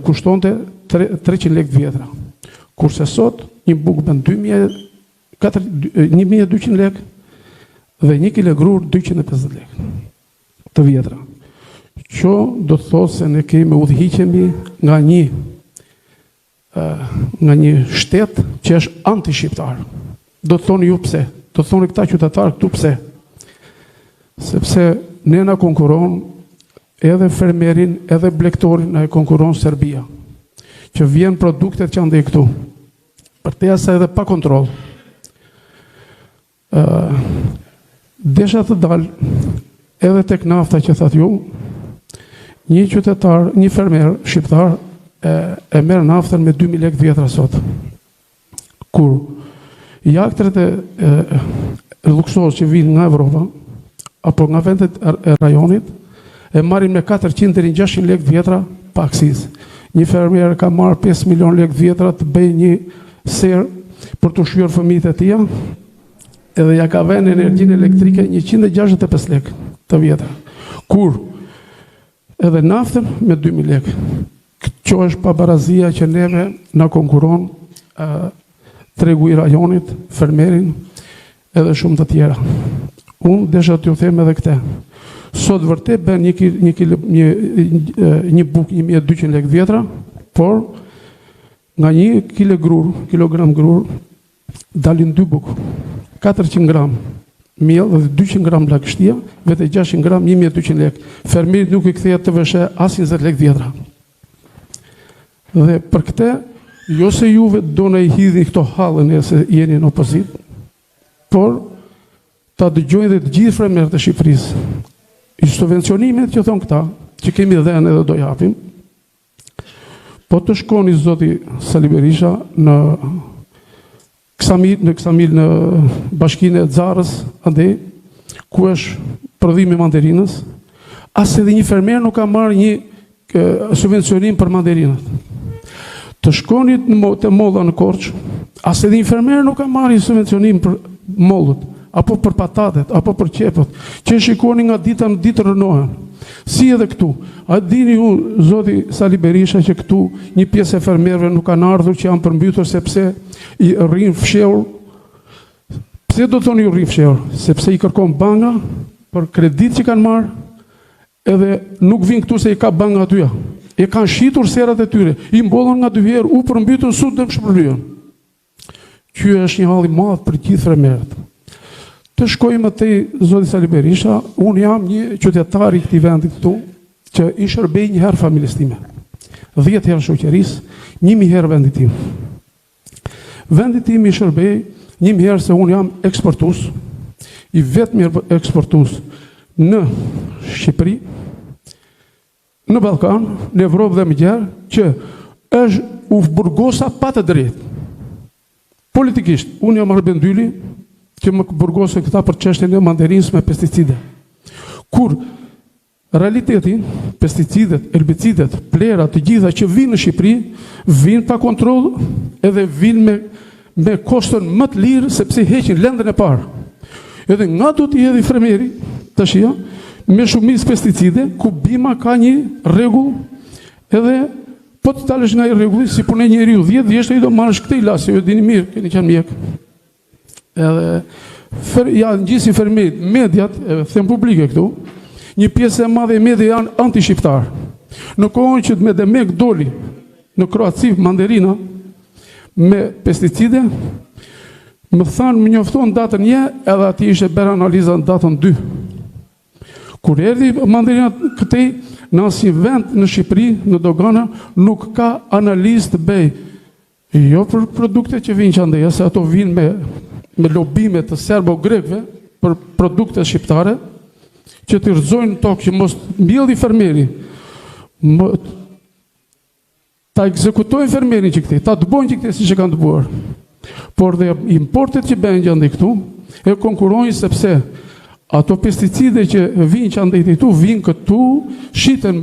kushtonte 300 lekë vjetra. Kurse sot, një buk bën 1200 lekë dhe 1 kg grur 250 lekë të vjetra. Që do të thotë se ne kemi udhëhiqemi nga një shtet që është anti-shqiptar. Do të thoni ju pse? Do të thoni këta qytetarë këtu pse? Sepse ne na konkuron edhe fermerin, edhe blektorin na e konkuron Serbia, që vjen produktet që ande këtu. Përtesa edhe pa kontroll. Desha të dalë edhe tek nafta që thatë ju, një qytetar, një fermer shqiptar e merr naftën me 2000 lekë vjetra sot. Kur jaktret e luksos që vinë nga Evropa apo nga vendet e rajonit e marrin me 400 deri 600 lekë vjetra pa akcizë. Një fermer ka marrë 5 milion lekë vjetra të bëjë një ser për të ushqyer fëmijët e tij, edhe ja ka vënë energjinë elektrike 165 lekë të vjetra. Kur edhe naftën me 2000 lekë. Kjo është pabarazia që neve na konkuron tregu i rajonit, fermerin, edhe shumë të tjera. Unë desha t'ju them edhe këte. Sot vërtet bën një buk 1200 lekë vjetra, por nga 1 kilogram grur dalin 2 buk. 400 gram miell dhe 200 gram lagështia, vetë 600 gram 1200 lekë. Fermerit nuk i kthehet të vëshë as 20 lekë vjetra. Dhe për këte, jo se juve do në i hidhi këto halën e se jeni në opozit, por ta dëgjojnë dhe të gjithë fermerët e Shqipërisë. I subvencionimet që thonë këta, që kemi dhenë edhe do japim, po të shkoni zoti Sali Berisha në Ksamil në bashkinë e Xarës, andej, ku është prodhimi manderinës, as edhe një fermer nuk ka marrë një subvencionim për manderinët. Të shkoni të molla në Korçë, as edhe një fermer nuk ka marrë një subvencionim për mollët, apo për patatet, apo për qepët, që shikoni nga dita në ditë rënohen. Si edhe këtu. A dini ju, zoti Sali Berisha, që këtu një pjesë e fermerëve nuk kanë ardhur, që janë përmbytur sepse i rrin fshehur. Pse do të thoni ju rrin fshehur? Sepse i kërkon banka për kredit që kanë marrë, edhe nuk vinë këtu se i ka banka atyja. E kanë shitur serat e tyre, i mbollën nga 2 herë, u përmbytën sut dhe më shpërblyen. Ky është një hall i madh për gjithë fermerët. Të shkojmë te zoti Sali Berisha, unë jam një qytetar i këtij vendi këtu, që i shërbej një herë familjes time. 10 herë shoqërisë, 1000 herë vendit tim. Vendi tim i shërbej 1000 herë se unë jam eksportues, i vetmi eksportues në Shqipëri, në Ballkan, në Evropë dhe më gjerë, që është u burgosa pa të drejtë. Politikisht, unë jam Arbendyli, që më burgosën këta për çështjen e manderinës me pesticide. Kur realiteti, pesticidet, herbicidet, plerat, të gjitha që vinë në Shqipëri, vinë pa kontroll edhe vinë me koston më të lirë sepse heqin lëndën e parë. Edhe nga do t'i hedhë fermeri, tashia, me shumicë pesticide, ku bima ka një rregull, edhe po të talësh nga i rregulli, si punë njeriu 10 vjeç ai do marrësh këtë ilas, ju dini mirë, keni qenë mjek. Edhe janë gjithë fermerit, mediat, them publike këtu, një pjesë e madhe e media janë anti-shqiptar. Në kohën që me Demek doli në Kroaci mandarina me pesticide, më thanë, më njofton datën 1, edhe ati ishte bërë analiza në datën 2. Kur erdhi mandarina këtej, në asnjë vend në Shqipëri, në dogana, nuk ka analizë të bëj. Jo për produkte që vinë që andeja, se ato vinë me lobime të serbo-grekve për produkte shqiptare, që të rëzojnë tokë që mos mbjellë i fermeri, ta ekzekutojnë fermerin që këtej, ta të bojnë që këtej si që kanë të buar. Por dhe importet që bëjnë që andej këtu, e konkurojnë sepse ato pesticide që vinë që andej këtu, vinë këtu, shiten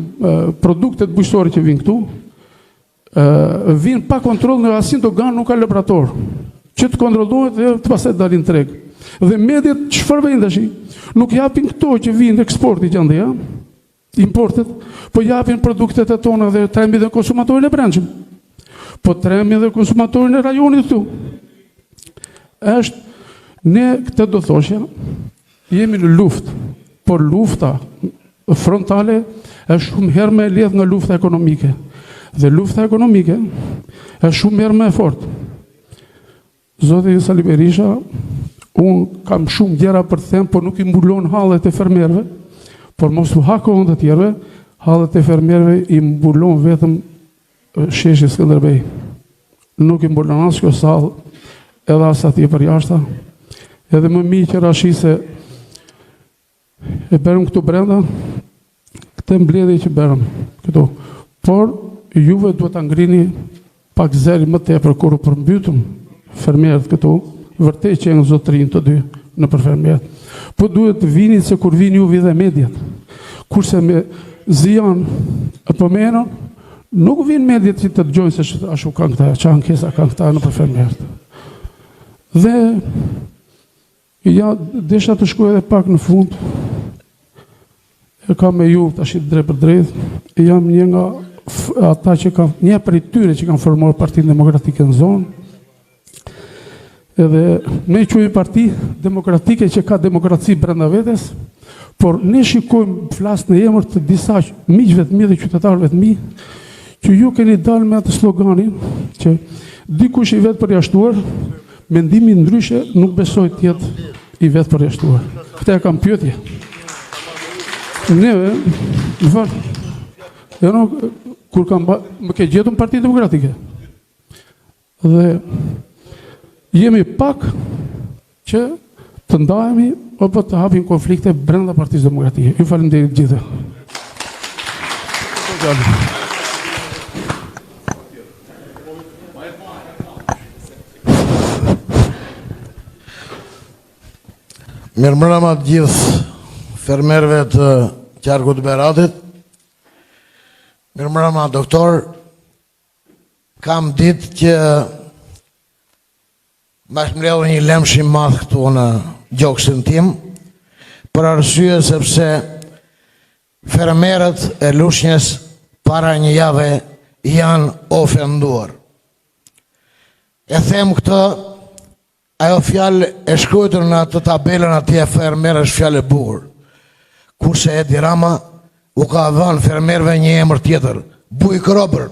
produktet bujqësore që vinë këtu, vinë pa kontrol në asin dogan, nuk ka laborator. që të kontrollohet dhe të pastaj dalin treg. Dhe mediat çfarë bëjnë tash? Nuk japin këto që vinë eksporti që andej, importet, po japin produktet e tona dhe trembi dhe konsumatorin e brendshëm. Po trembi dhe konsumatorin e rajonit këtu. Ne këtë do thoshja, jemi në luftë, por lufta frontale është shumë herë më e lehtë nga lufta ekonomike. Dhe lufta ekonomike është shumë herë më e fortë. Zoti Sali Berisha, unë kam shumë gjëra për të thënë, por nuk i mbulon hallet e fermerëve, por mos u hakon të tjerëve, hallet e fermerëve i mbulon vetëm sheshi Skënderbej. Nuk i mbulon as kjo sallë, edhe as atje për jashta, edhe më mi që rashi se e berëm këtu brenda, këtë mbledhje që berëm këtu. Por juve duhet ta ngrini pak zëri më tepër kur u përmbytëm fermerët këtu, vërtet që janë zotërin të dy në për fermerët. Po duhet të vini se kur vini ju vidhe mediat. Kurse me Zian apo Menon, nuk vinë mediat që të dëgjojnë se ashtu kanë këta, që ankesa kanë këta në për fermerët. Dhe ja, desha të shkoj edhe pak në fund, e kam me ju tash drejt për drejt, jam një nga ata që kanë, një prej tyre që kanë formuar Partinë Demokratike në zonë, edhe ne quajmë parti demokratike që ka demokraci brenda vetes, por ne shikojmë flas në emër të disa miqve të mi dhe qytetarëve të mi, që ju keni dalë me atë sloganin që dikush i vetë përjashtuar, mendimi ndryshe nuk besoj të jetë i vetë përjashtuar. Këtë e kam pyetje. Neve, në fakt, kur më ke gjetur në Partinë Demokratike, dhe jemi pak që të ndahemi apo të hapim konflikte brenda Partisë Demokratike. Ju falenderoj gjithë. Mirëmbrëma të gjithë fermerëve të Qarku të Beratit. Mirëmbrëma doktor. Kam ditë që ma shmledhë një lemshim madh këtu në gjoksin tim, për arsye sepse fermerët e Lushnjës para një jave janë ofenduar. E them këtë, ajo fjalë e shkruar në atë tabelën atje fermerë është fjalë e bukur. Kurse Edi Rama u ka dhënë fermerëve një emër tjetër, Bujk Robër.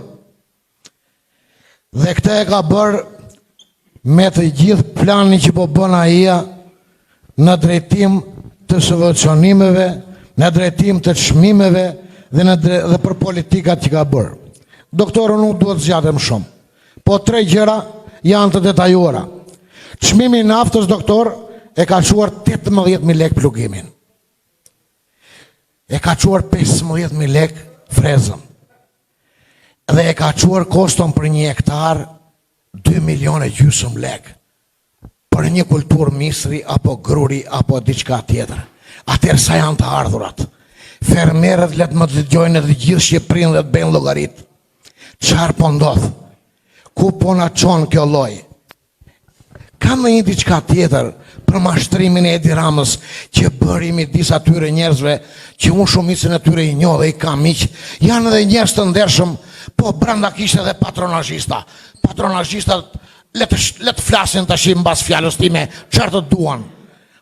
Dhe këtë e ka bërë me të gjithë planin që po bën ai në drejtim të subvencionimeve, në drejtim të çmimeve dhe për politikat që ka bërë. Doktorë, nuk duhet zgjatem shumë, po 3 gjëra janë të detajuara. Çmimi i naftës, doktor, e ka çuar 18.000 lekë plugimin. E ka çuar 15.000 lekë frezën. Dhe e ka çuar koston për 1 hektar 2,5 milion lekë. Për një kulturë misri, apo gruri, apo diçka tjetër. Atëherë sa janë të ardhurat? Fermerët le të më dëgjojnë edhe gjithë Shqipërinë dhe të bëjnë llogarit. Çfarë po ndodh? Ku po na çon kjo lloj? Ka ndonjë diçka tjetër për mashtrimin e Edi Ramës që bëri midis atyre njerëzve që unë shumicën e tyre i njoh dhe i kam miq, janë edhe njerëz të ndershëm, po brenda kishte edhe patronazhista. Patronazhistat le të flasin tash mbas fjalës time çfarë të duan.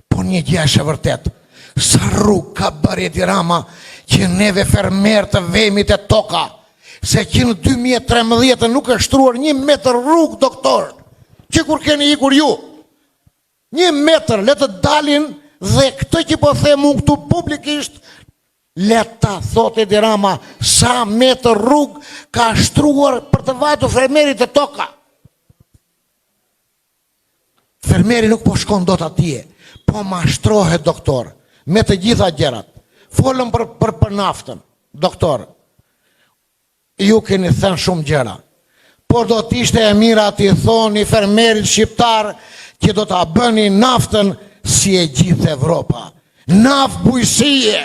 Po një gjë është e vërtet. Sa rrugë ka bërë Edi Rama që neve fermerë të vemit e toka, se që në 2013 nuk e shtruar 1 metër rrugë, doktor, që kur keni ikur ju, 1 metër, le të dalin dhe këtë që po them unë këtu publikisht, le ta thot Edi Rama sa metër rrugë ka shtruar për të vajtur fermerit e toka. Fermeri nuk po shkon dot atje, po mashtrohet, doktor, me të gjitha gjërat. Folëm për naftën, doktor. Ju keni thënë shumë gjëra. Por do t'ishte e mira t'i thoni fermerit shqiptar që do t'a bëni naftën si e gjithë Evropa. Naftë bujësie,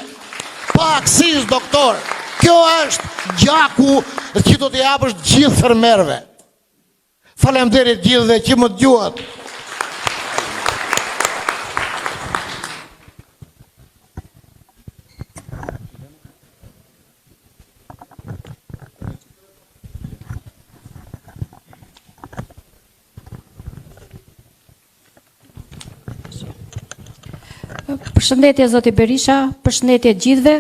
pa aksis, doktor. Kjo është gjaku që do t'i japësh gjithë fermerëve. Faleminderit gjithë dhe që më dëgjuat. Përshëndetje zoti Berisha, përshëndetje gjithëve.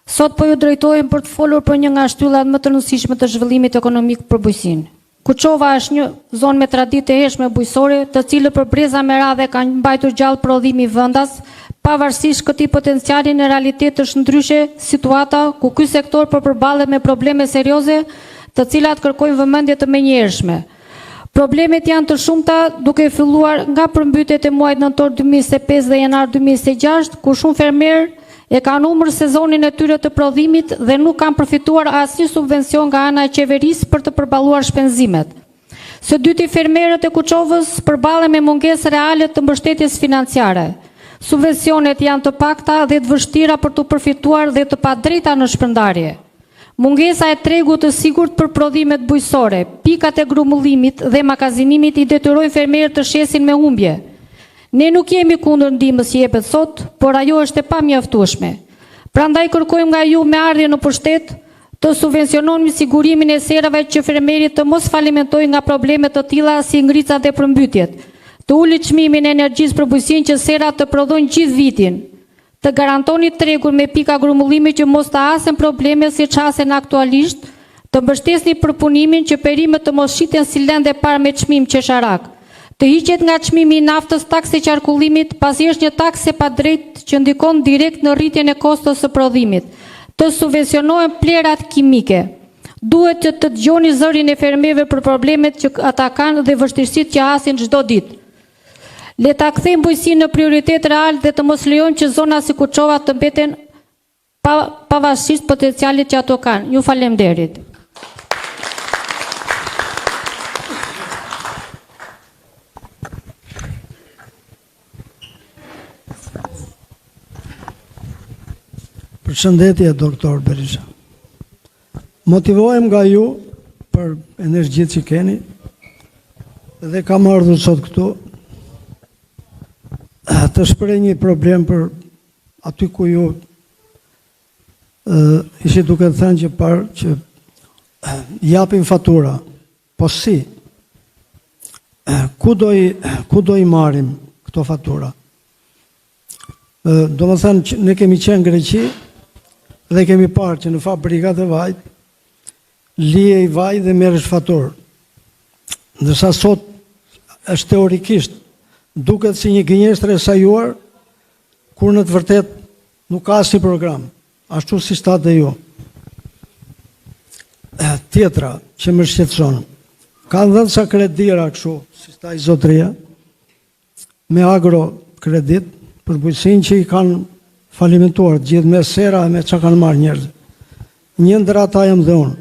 Sot po ju drejtohem për të folur për një nga shtyllat më të rëndësishme të zhvillimit ekonomik për Bujqësinë. Kuçova është një zonë me traditë të hershme bujqësore, të cilën për breza me radhë kanë mbajtur gjallë prodhimi vendas, pavarësisht këtij potenciali në realitet është ndryshe situata ku ky sektor po përballet me probleme serioze, të cilat kërkojnë vëmendje të menjëhershme. Problemet janë të shumta, duke filluar nga përmbytjet e muajit nëntor 2025 dhe janar 2026, ku shumë fermerë e kanë humbur sezonin e tyre të prodhimit dhe nuk kanë përfituar asnjë subvencion nga ana e qeverisë për të përballuar shpenzimet. Së dyti, fermerët e Kuçovës përballen me mungesë reale të mbështetjes financiare. Subvencionet janë të pakta dhe të vështira për të përfituar dhe të padrejta në shpërndarje. Mungesa e tregut të sigurt për prodhimet bujqësore, pikat e grumbullimit dhe makazinimit i detyrojnë fermerët të shesin me humbje. Ne nuk jemi kundër ndihmës që jepet sot, por ajo është e pamjaftueshme. Prandaj kërkojmë nga ju me ardhje në pushtet të subvenciononi sigurimin e serave që fermerit të mos falimentojnë nga probleme të tilla si ngricat dhe përmbytjet, të ulit çmimin e energjisë për bujqësinë që serat të prodhojnë gjithë vitin, të garantoni tregun me pika grumullimi që mos të hasen probleme siç hasen aktualisht, të mbështesni përpunimin që perimet të mos shiten si lëndë parë me çmim qesharak. Të hiqet nga çmimi i naftës taksa e qarkullimit, pasi është një taksë e padrejtë që ndikon direkt në rritjen e kostos së prodhimit. Të subvencionohen plerat kimike. Duhet të dëgjoni zërin e fermerëve për problemet që ata kanë dhe vështirësitë që hasin çdo ditë. Le ta kthejmë bujqësinë në prioritet real dhe të mos lejojmë që zona si Kuçova të mbeten pavarësisht potencialit që ato kanë. Ju faleminderit. Përshëndetje, doktor Berisha. Motivohem nga ju për energjitë që keni dhe kam ardhur sot këtu të shpreh një problem për aty ku ju ishi duke thënë që parë që japin fatura. Po si? Ku do i marrim këto fatura? Do më thënë, ne kemi qenë Greqi dhe kemi parë që në fabrikat e vajt lije i vaj dhe merresh faturë. Ndërsa sot është teorikisht duket si një gënjeshtër e sajuar, kur në të vërtet nuk ka asnjë program, ashtu si shtatë dhe ju. Tjetra që më shqetëson, kanë dhënë sa kredira kështu, si sta i zotëria, me agrokredit, për bujqësinë që i kanë falimentuar, gjithë me sera e me që kanë marrë njerëz. Një ndër ata jam dhe unë.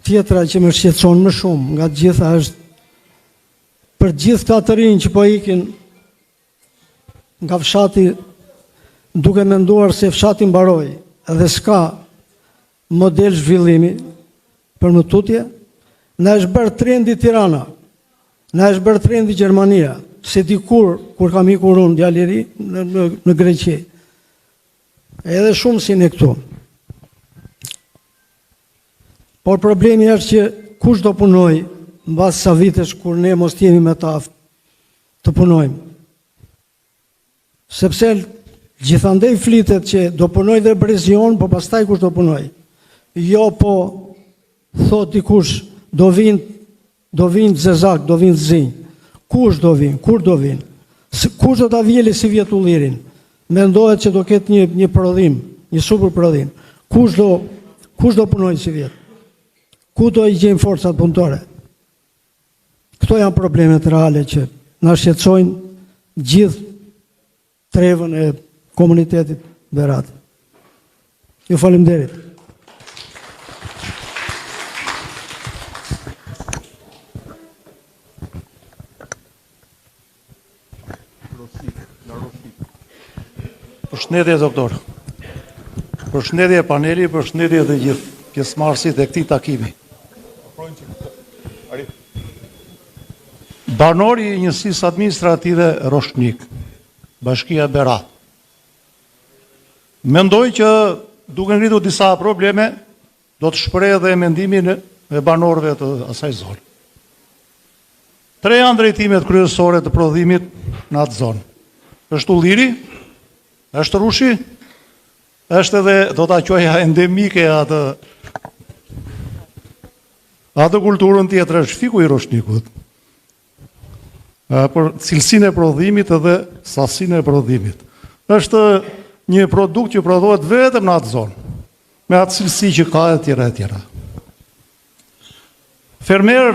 Tjetra që më shqetëson më shumë nga gjitha është për gjithë ta të rinj që po ikin nga fshati duke menduar se fshati mbaroi edhe s'ka model zhvillimi për më tutje, na është bërë trendi Tirana, na është bërë trendi Gjermania, se dikur kur kam ikur unë djalë i ri në Greqi. Edhe shumë si ne këtu. Por problemi është që kush do punoj mbas sa vitesh kur ne mos jemi me ta të punojmë. Sepse gjithandej flitet që do punoj dhe brezion, po pastaj kush do punoj. Jo po thot dikush do vinë zezak, do vinë zinj. Kush do vinë? Kur do vinë? Kush do ta vjeli si vjet ullirin? Mendohet që do ketë një prodhim, një super prodhim. Kush do punoj si vjet? Ku do i gjejmë forcat punëtore? Këto janë problemet reale që na shqetësojnë gjithë trevën e komunitetit berat. Ju faleminderit. Përshëndetje doktor. Përshëndetje paneli, përshëndetje dhe gjithë pjesëmarrësit e këtij takimi. Banori i njësisë administrative Roshnik, Bashkia Berat. Mendoj që duke ngritur disa probleme, do të shpreh edhe mendimin e banorëve të asaj zone. Tre janë drejtimet kryesore të prodhimit në atë zonë. Është Ulliri, është Rushi, është edhe, do ta quajja endemike atë kulturën tjetër, është fiku i roshnikut. Për cilësinë e prodhimit edhe sasinë e prodhimit. Është një produkt që prodhohet vetëm në atë zonë, me atë cilësi që ka e tjera e tjera. Fermer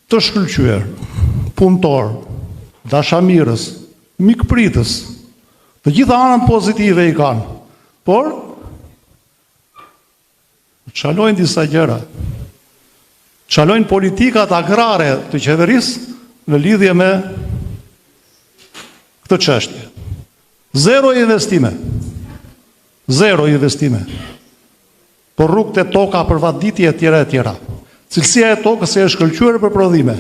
të shkëlqyer, punëtor, dashamirës, mikpritës, të gjitha anët pozitive i kanë, por çalojnë disa gjëra. Çalojnë politikat agrare të qeverisë në lidhje me këtë çështje. Zero investime. Zero investime. Por rrugët e toka për vaditje e tjera. Cilësia e tokës e shkëlqyer për prodhime.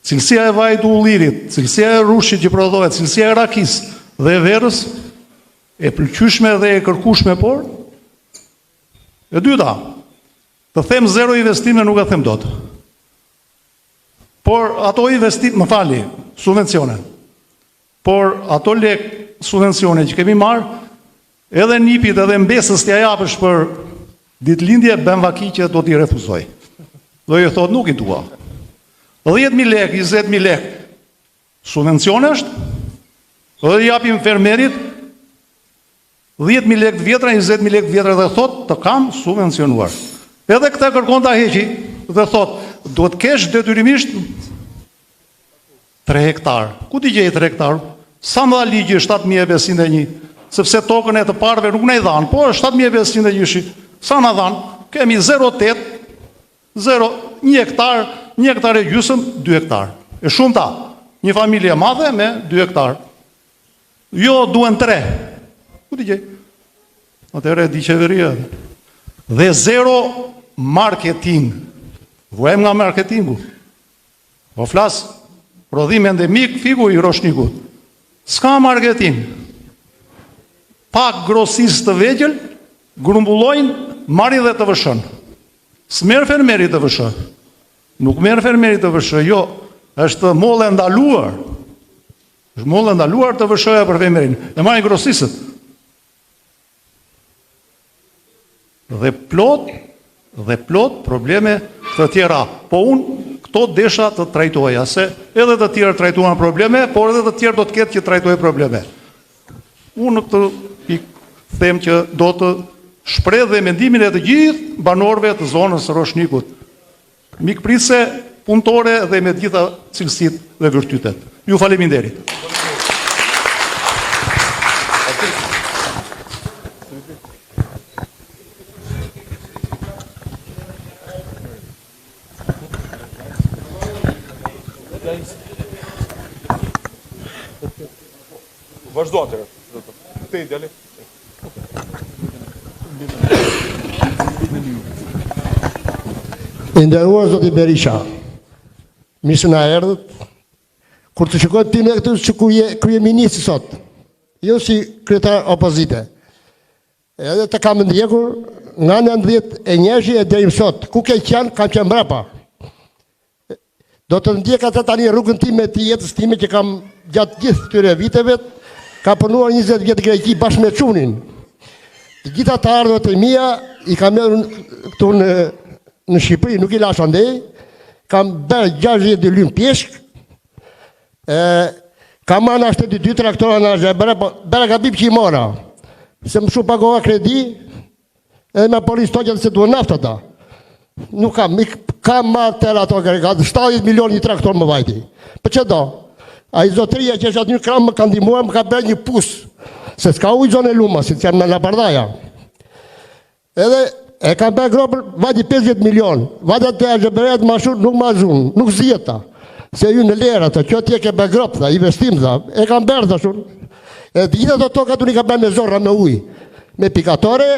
Cilësia e vajit të Ullirit, cilësia e Rushit që prodhohet, cilësia e Rakis dhe e Verës, e pëlqyeshme dhe e kërkueshme, por e dyta, të them zero investime nuk e them dot. Por ato investime, më fali, subvencione. Por ato lek subvencione që kemi marrë, edhe nipit edhe mbesës t'ja japësh për ditëlindje, Ben Vakiqe do t'i refuzoj. Do i thot nuk i dua. 10.000 lek, 20.000 lek subvencione është, dhe japim fermerit 10.000 lek të vjetra, 20.000 lek të vjetra dhe thot të kam subvencionuar. Edhe këta kërkon ta heqi dhe thot, do të kesh detyrimisht 3 hektar. Ku t'i gjej 3 hektar? Sa më dha ligji 7.501, sepse tokën e të parëve nuk na i dhanë, por 7.501, sa na dhanë? Kemi 0,8, 1 hektar, 1 hektar e gjysëm, 2 hektar. E shumë ta, një familje madhe me 2 hektar. Jo, duen 3. Ku t'i gjej? Atëre di qeveria. Dhe zero marketing. Vuajmë nga marketingu. Po flas prodhim endemik fiku i roshnikut. S'ka marketing. Pak grosistë të vegjël grumbullojnë, marrin dhe të vëshën. S'merr fermeri të vëshë. Nuk merr fermeri të vëshë, jo, është mollë ndaluar. Është mollë ndaluar të vëshëja për fermerin. E marrin grosistët. Dhe plot probleme të tjera. Po unë këto desha të trajtoja, se edhe të tjerë trajtuan probleme, por edhe të tjerë do të ketë që trajtojë probleme. Unë në këtë pikë them që do të shpreh dhe mendimin e të gjithë banorëve të zonës së Roshnikut. Mikpritëse, punëtore dhe me të gjitha cilësitë dhe virtytet. Ju faleminderit. Vazhdo atëherë. Te djali. Nderuar zoti Berisha, mirë na erdhët. Kur të shikoj ti me këtë që ku je kryeministri sot, jo si kryetar opozite. Edhe të kam ndjekur nga 19 e deri më sot. Ku ke qenë, kam qenë mbrapa. Do të ndjek atë tani rrugën time të jetës time që kam gjatë gjithë këtyre viteve, ka punuar 20 vjet në Greqi bashkë me çunin. Të gjitha të ardhurët e mia i kam marrë këtu në Shqipëri, nuk i lash andej. Kam bërë 60 lym pjeshk. Kam marrë ashtë 2 traktora në ashtë, bërë gabim që i mora. Se më shumë pagova kredi, edhe me polis toqet se duhe naftë ata. Nuk kam marrë tërë ato agregat, 70 milion një traktor më vajti. Për që do? A i zotëria që është aty në kram më ka ndihmuar, më ka bërë një pusë, se s'ka ujë zonë e luma, si të jam në Lapardaja. Edhe e kam bërë gropër, vajti 50 milion, vajti atë e gjëberet ma shumë, nuk ma zunë, nuk zjeta, se ju në lera të, që tje ke bërë gropë, i vestim, e kam bërë të shumë. E të gjitha të toka të një kam bërë me zorra me ujë, me pikatore,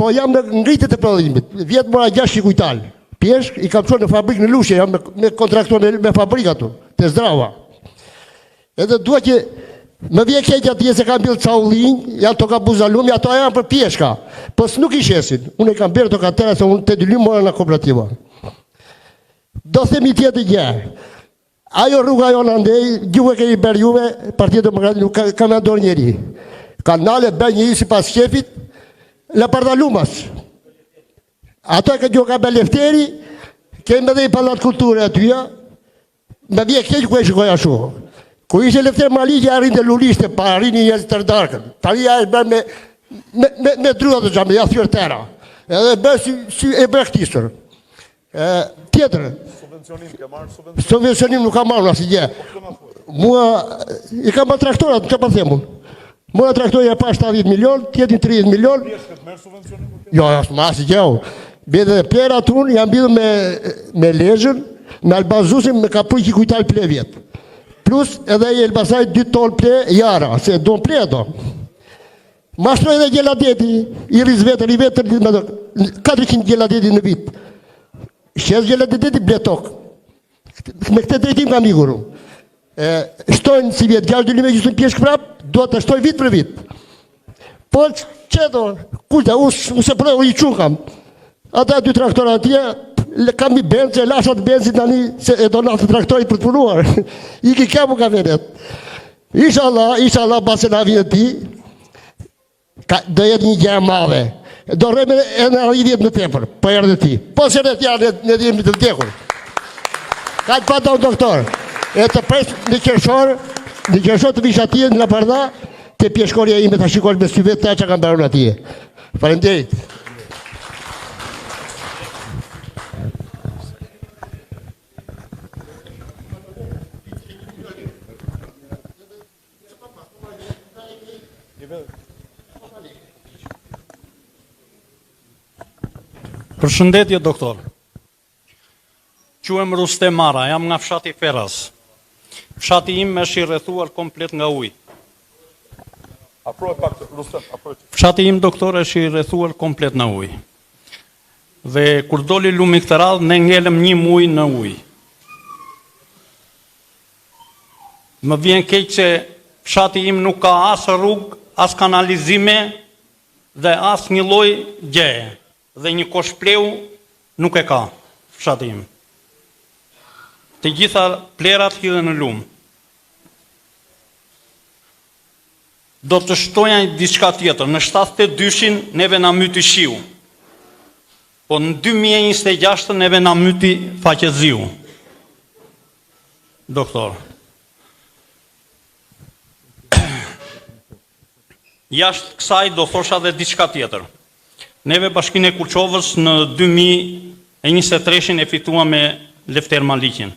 po jam në ngritit e prodhimit, vjetë mora 6 kujtal. Pjeshk, i kam qënë në fabrikë në Lushe, jam me kontraktor me fabrika tu, të zdrava. Edhe dua që më vje keqja tje se kam bjellë caullin, janë toka buzalumi, ato janë për pjeshka. Pës nuk i shesin, unë i kam bjerë toka tëra, se unë të dilim mora në kooperativa. do themi tjetë gjë. Ajo rruga jo në ndej, juve keni bërë juve, Partia Demokratike nuk ka me ndorë njeri. Kanale bërë një si pas shefit, le pardalumas. Ato e ka gjo ka bërë lefteri, kemi edhe i palat kulture atyja, me bje keq ku e shikoja shumë. Ku ishe Lefter Maliki, arrin të lulishte, pa arrin një njëzë të rdarkën. Tani ja e bërë me drua të gjamë, ja thyrë tëra. Edhe bërë si e brektisër. Tjetër. Subvencionim nuk ka marrë në asë gjë. Mua, i ka marrë traktorat, që pa themun. Mua traktoria pa 70 milion, tjetin 30 milion. Jo, ma asë gjë. Bede dhe plera të unë, jam bidhë me lezhën, me albazusim, me ka puj që kujtal ple vjetë. Plus edhe i Elbasaj 2 ton ple jara, se do në ple do. Mashtoj edhe gjeladeti, i rizvetër, i vetër, 400 gjeladeti në vit. Shes gjeladeti ble tokë. Me këte drejtim kam iguru. Shtojnë si vjetë, gjashtë dëllime gjusën pjeshkë prapë, do të shtoj vit për vit. Po që do, kushta, unë se përre, i qunë kam. Ata 2 traktora atje, kam i benzë, e lashat benzit tani, se e do natë traktorit për të punuar. I ki kemu ka venet. Inshallah, base në avijën ti, do jetë një gjë madhe. Do rreme e në arridhjet në tepër, po erë dhe ti. Po se në tja në dhjemi të vdekur. Ka të paton doktor. E të pres në qërshor të visha tje në Lapardha, të pjeshkorja ime të shikor me sy vetë ta që kam bërën atje. Faleminderit. Përshëndetje, doktor. Quhem Rustem Mara, jam nga fshati Ferras. Fshati im është i rrethuar komplet nga ujë. Fshati im, doktor, është i rrethuar komplet nga ujë. Dhe kur doli lumi këtë radhë, ne ngelëm 1 muaj në ujë. Më vjen keq se fshati im nuk ka as rrugë, as kanalizime dhe as një lloj gjeje. Dhe një kosh pleu nuk e ka fshati im. Të gjitha plerat hidhen në lumë. Do të shtoja diçka tjetër. Në 72-shin neve na myti shiu. Po në 2026 neve na myti faqeziu. Doktor. Jashtë kësaj do thosha dhe diçka tjetër. Neve Bashkinë e Kuçovës në 2023 e fituam me Lefter Malikin.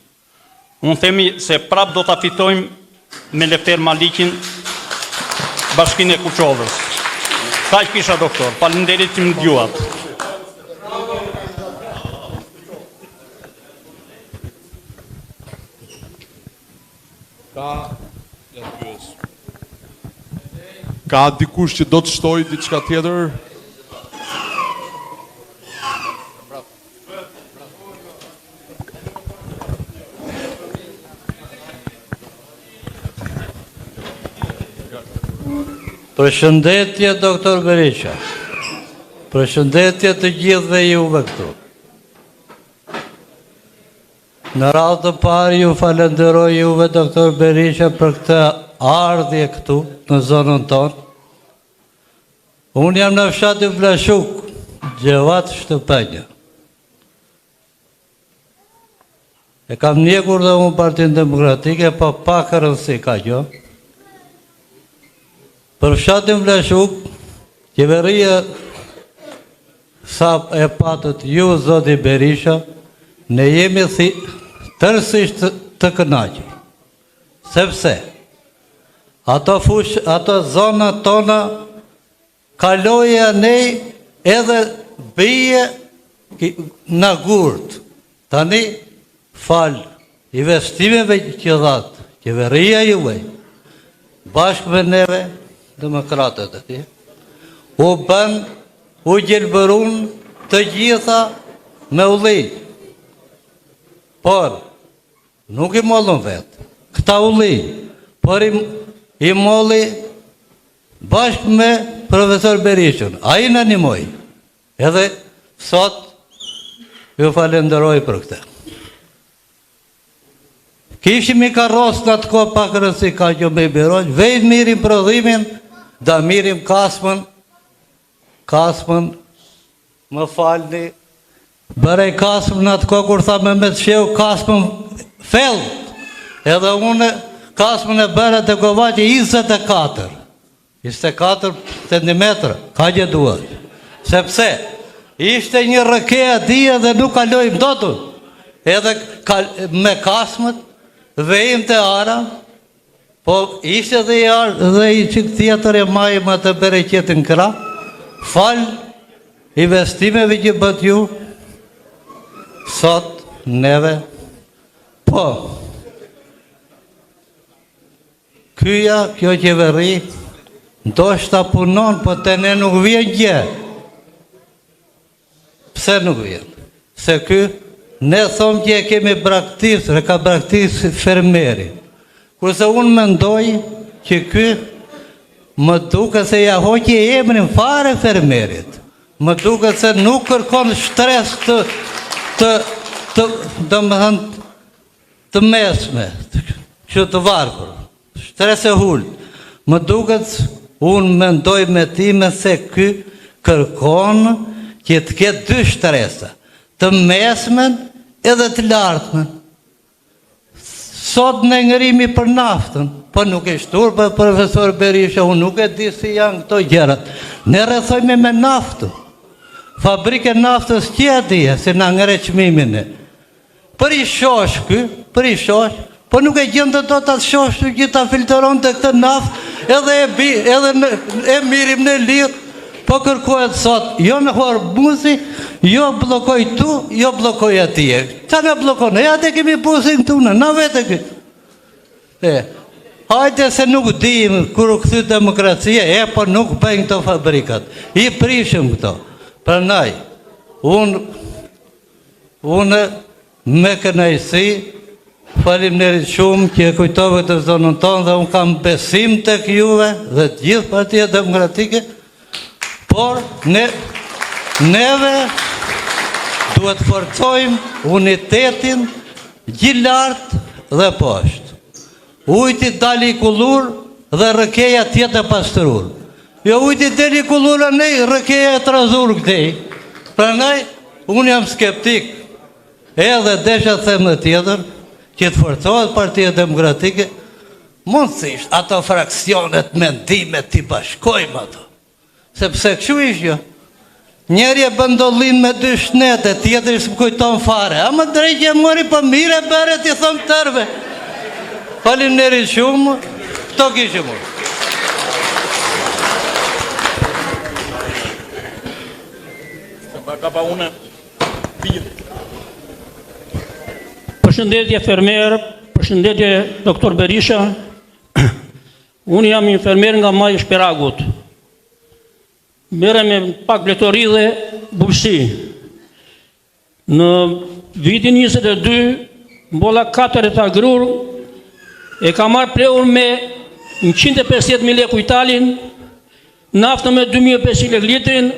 Unë themi se prap do ta fitojmë me Lefter Malikin Bashkinë e Kuçovës. Kaq kisha, doktor. Faleminderit që më dëgjuat. Ka dikush që do të shtoj diçka tjetër? Përshëndetje, doktor Berisha. Përshëndetje të gjithëve juve këtu. Në radhë të parë ju falenderoj juve, doktor Berisha, për këtë ardhje këtu në zonën tonë. Unë jam në fshati Blashuk, Gjevat Shtëpenja. E kam njekur dhe unë Partinë Demokratike, po pak rëndësi ka kjo. Për fshatin Blashuk, qeveria sa e patët ju, zoti Berisha, ne jemi tërësisht të kënaqur. Sepse ato zona tona kaloja ne edhe bije në gurt. Tani fal investimeve që dhatë qeveria juve, bashkë me neve demokratët e ti, u gjelbërun të gjitha me ulli. Por, nuk i mollën vetë, këta ulli, por i molli bashkë me profesor Berishën. A i në animoj, edhe sot ju falenderoj për këte. Kishim i karros në atë kohë pak rësi ka që me biroj, vejt mirim prodhimin, da mirim kasmën, më falni, bërej kasmën në atë kohë kur tha me të sheu kasmën felt, edhe une kasmën e bërë të Kovaqi 24 cm, ka gjë duhet, sepse ishte një rëkeja dhije dhe nuk kalojmë dotun, edhe me kasmët, vejmë të ara, po ishte dhe i arë dhe i qikë tjetër e majë më të bere qëtë në kra, falë investimeve që bët ju, sot neve, po, kjo qeveri, ndoshta punon, po të ne nuk vjen gjë. Pse nuk vjen? Se ne thomë që e kemi braktisë, ka braktisë fermeri. Kurse unë mendoj që më duke se ja hoqi e emrin fare fermerit. Më duke se nuk kërkon shtres të mesme, që të vargur. Shtres e hullë. Më duke se unë mendoj me time se kërkon që të ketë dy shtresa. Të mesmen edhe të lartmen. Sot në ngërimi për naftën, po nuk e shtur për profesor Berisha, unë nuk e di si janë këto gjerat. Ne rrethojme me naftë. Fabrike naftës që e dhije, se në ngëre qmimin e. Për i shosh po nuk e gjendë do të atë shosh të gjitha filtron të këtë naftë, edhe e mirim në lirë, po kërkohet sot, jo me huar buzi, jo blokoj tu, jo blokoj atje. Qa me blokone? Ja te kemi buzin tu në vete këtë. Hajde se nuk dim, kërë këthy demokracia, po nuk bëjnë këto fabrikat. I prishëm këto. Për naj, unë me kënajsi, falim nërit shumë që e kujtove të zonën tonë, dhe unë kam besim të kjuve, dhe të gjithë partia demokratike, por neve duhet forcojmë unitetin gjilart dhe poshtë. Ujti dali i kullur dhe rëkeja tjetë e pastërur. Jo ujti dali i kullur e nej, rëkeja e trazur këtej. Pra nej, unë jam skeptik. Edhe desha të themë tjetër, që të forcohet partia demokratike, mundësisht ato fraksionet mendimet t'i bashkojmë ato. Sepse këshu ishjo, njeri e bëndollin me dy shnete, tjetër së më kujton fare, a më drejtje e mori për mire bere t'i thëmë tërve. Falim njeri shumë, këto kishë mu. Përshëndetje fermer, përshëndetje doktor Berisha, unë jam infermer nga Maji Shperagut. Mere me pak bletori dhe bubësi. Në vitin 22, mbolla 4 eta grur, e ka marrë preur me 150.000 lek ujtalin, naftën me 2.500 lek litrin,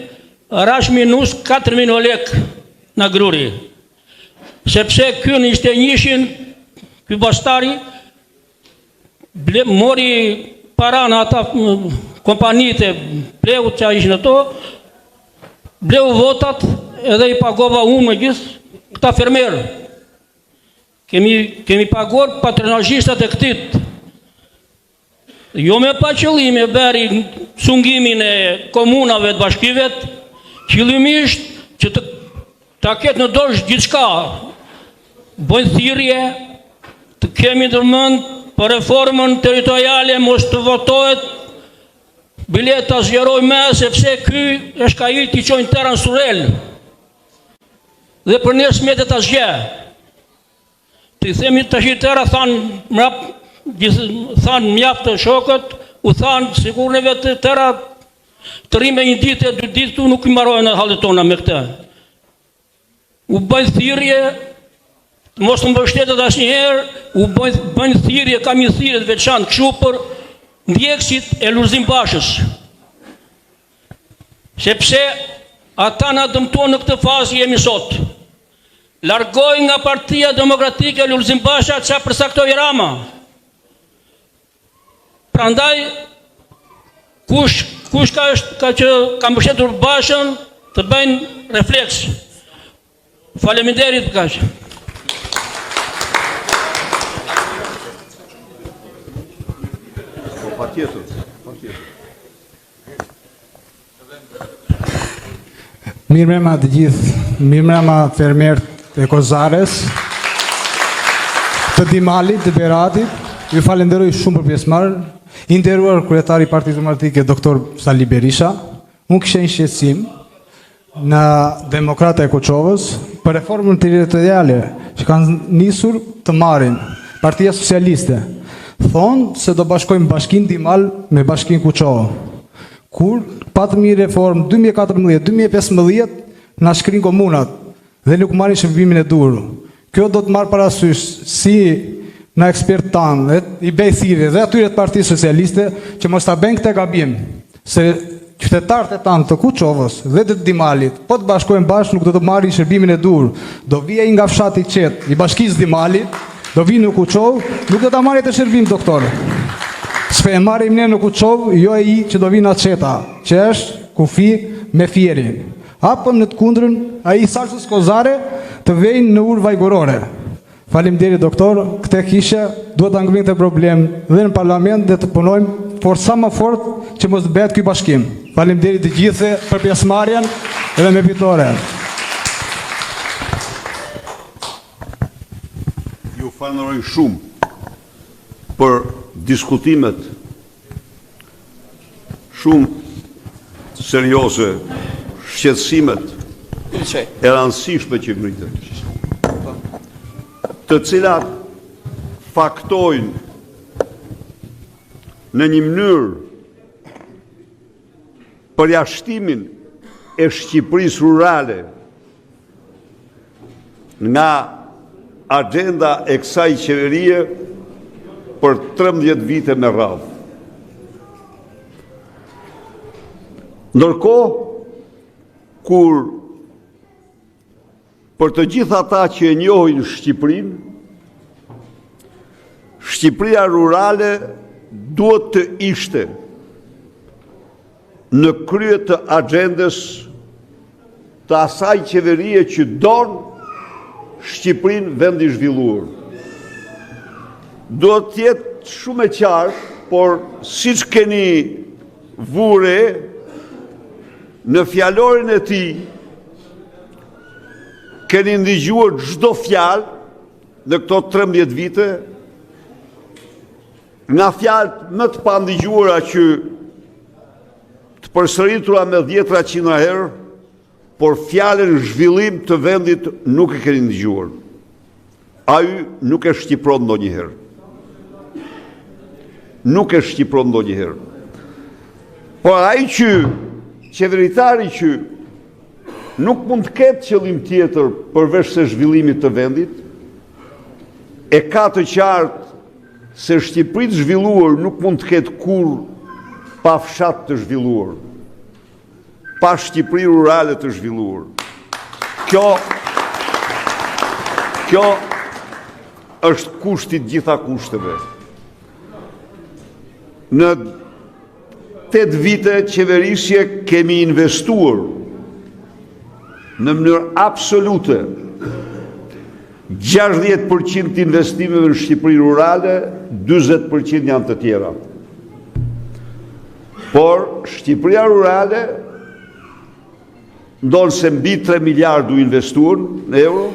rash minus 4.000 lek në gruri. Sepse kën ishte njëshin, ky bastari, mori para në ata kompanite, bleu që a ishën e to, bleu votat edhe i pagova unë me gjithë këta fermerë. Kemi paguar patronazhistat e këtit. Jo me pa qëllime beri sungimin e komunave të bashkivet, qëllimisht që ta ketë në dorë gjithçka, bëjnë thirrje, të kemi ndërmend për reformën territoriale, mos të votohet bileta zgjeroj me, sepse ky është ka i t'i qojnë terën surel. Dhe për ne smetet asgjë. Të i themi të shqitera, thanë mjaftë të shokët, u thanë sigur në vetë tëra të rime një ditë e 2 ditë, tu nuk i marojnë në halët tona me këte. U bëjnë thirrje, mos të mbështetet asë njëherë, u bëjnë thirrje, kam një thirrje të veçantë këshu për ndjekësit e Lulzim Bashës. Sepse ata na dëmtojnë në këtë fazë jemi sot. largoj nga Partia Demokratike Lulzim Basha çka përsaktoi Rama. Prandaj kush ka mbështetur Bashën të bëjnë refleks. Faleminderit kaq. Mirëmbrëma të gjithë, mirëmbrëma fermerët e Kozares, të Dimalit, të Beratit, ju falenderoj shumë për pjesëmarrjen. I nderuar kryetari i Partisë Demokratike Dr. Sali Berisha, unë kisha një shqetësim në Demokrata e Koçovës për reformën territoriale që kanë nisur të marrin Partia Socialiste. Thonë se do bashkojmë Bashkinë Dimal me Bashkinë Koçovë. Kur patëm një reformë 2014-2015, na shkrin komunat dhe nuk marrin shërbimin e dur. Kjo do të marrë parasysh si në ekspert tanë dhe i bej thirrje dhe atyre të Partisë Socialiste që mos ta bëjnë këtë gabim, se qytetarët e tanë të Kuçovës dhe të Dimalit, po të bashkojnë bashkë nuk do të marrin shërbimin e dur. Do vijë nga fshati i qetë i Bashkisë Dimalit, do vinë në Kuçovë, nuk do ta marrë të shërbim doktor. S'pe e marrim ne në Kuçovë, jo e i që do vinë atë qeta, që është kufi me fjerin. Apo në të kundrën, a i salsës kozare të vejnë në urë vajgorore. Faleminderit doktor, këte kishe duhet të ngrinë të problem dhe në parlament dhe të punojmë por sa më fort që mos të bëhet ky bashkim. Faleminderit të gjithë për pjesëmarrjen edhe me fitore. Ju falenderoj shumë për diskutimet shumë serioze, shqetësimet e rëndësishme që ngritën, të cilat faktojnë në një mënyrë përjashtimin e Shqipërisë rurale nga agenda e kësaj qeverie për 13 vite me radhë. Ndërkohë, kur për të gjithë ata që e njohin Shqipërinë, Shqipëria rurale duhet të ishte në krye të agendës të asaj qeverie që don Shqipërinë vend i zhvilluar. Duhet të jetë shumë e qartë, por siç keni vure në fjalorin e tij, keni ndigjuar çdo fjalë në këto 13 vite, nga fjalët më të pandigjuara që të përsëritura me 10-100 herë, por fjalën zhvillim të vendit nuk e keni ndigjuar. Ai nuk e shqipron ndonjëherë. Nuk e shqipron ndonjëherë. Por ai që qeveritari që nuk mund të ketë qëllim tjetër përveç se zhvillimit të vendit, e ka të qartë se Shqipëri të zhvilluar nuk mund të ketë kurrë pa fshat të zhvilluar, pa Shqipëri rurale të zhvilluar. Kjo është kushti të gjitha kushteve. Në 8 vite qeverisje kemi investuar në mënyrë absolute 60% të investimeve në Shqipëri rurale, 40% janë të tjera. Por Shqipëria rurale ndonë se mbi 3 miliardë u investuar në euro,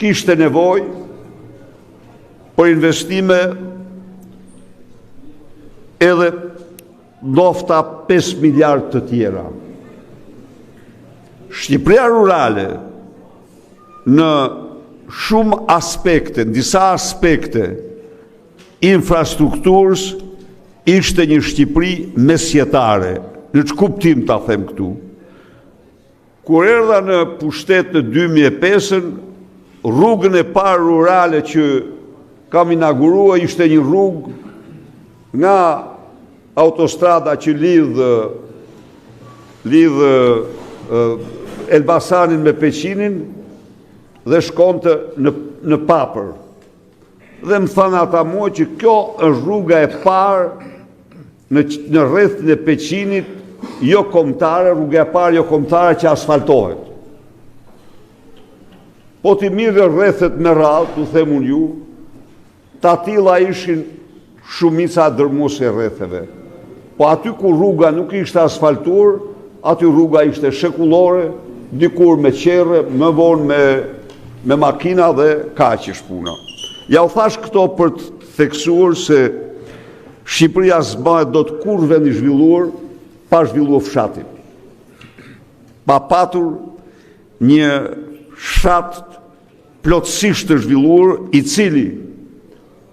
kishte nevojë për investime edhe nofta 5 miliardë të tjera. Shqipëria rurale në shumë aspekte, në disa aspekte infrastrukturës ishte një Shqipëri mesjetare, në që kuptim ta them këtu. Kur erdha në pushtet në 2005, rrugën e parë rurale që kam inaugurua ishte një rrugë nga autostrada që lidh Elbasanin me Peqinin dhe shkonte në Papër. Dhe më thanë ata mua që kjo është rruga e parë në rrethin e Peqinit, jo kombëtare, rruga e parë jo kombëtare që asfaltohet. Po t'i mirë rrethet me radhë, t'u them unë ju, ta tilla ishin shumica dërmuese e rretheve. Po aty ku rruga nuk ishte asfaltuar, aty rruga ishte shekullore, dikur me qerre, më vonë me makina dhe kaq është puna. Ja u thash këto për të theksuar se Shqipëria s'bëhet dot kur vend i zhvilluar pa zhvilluar fshatin. Pa patur një fshat plotësisht të zhvilluar i cili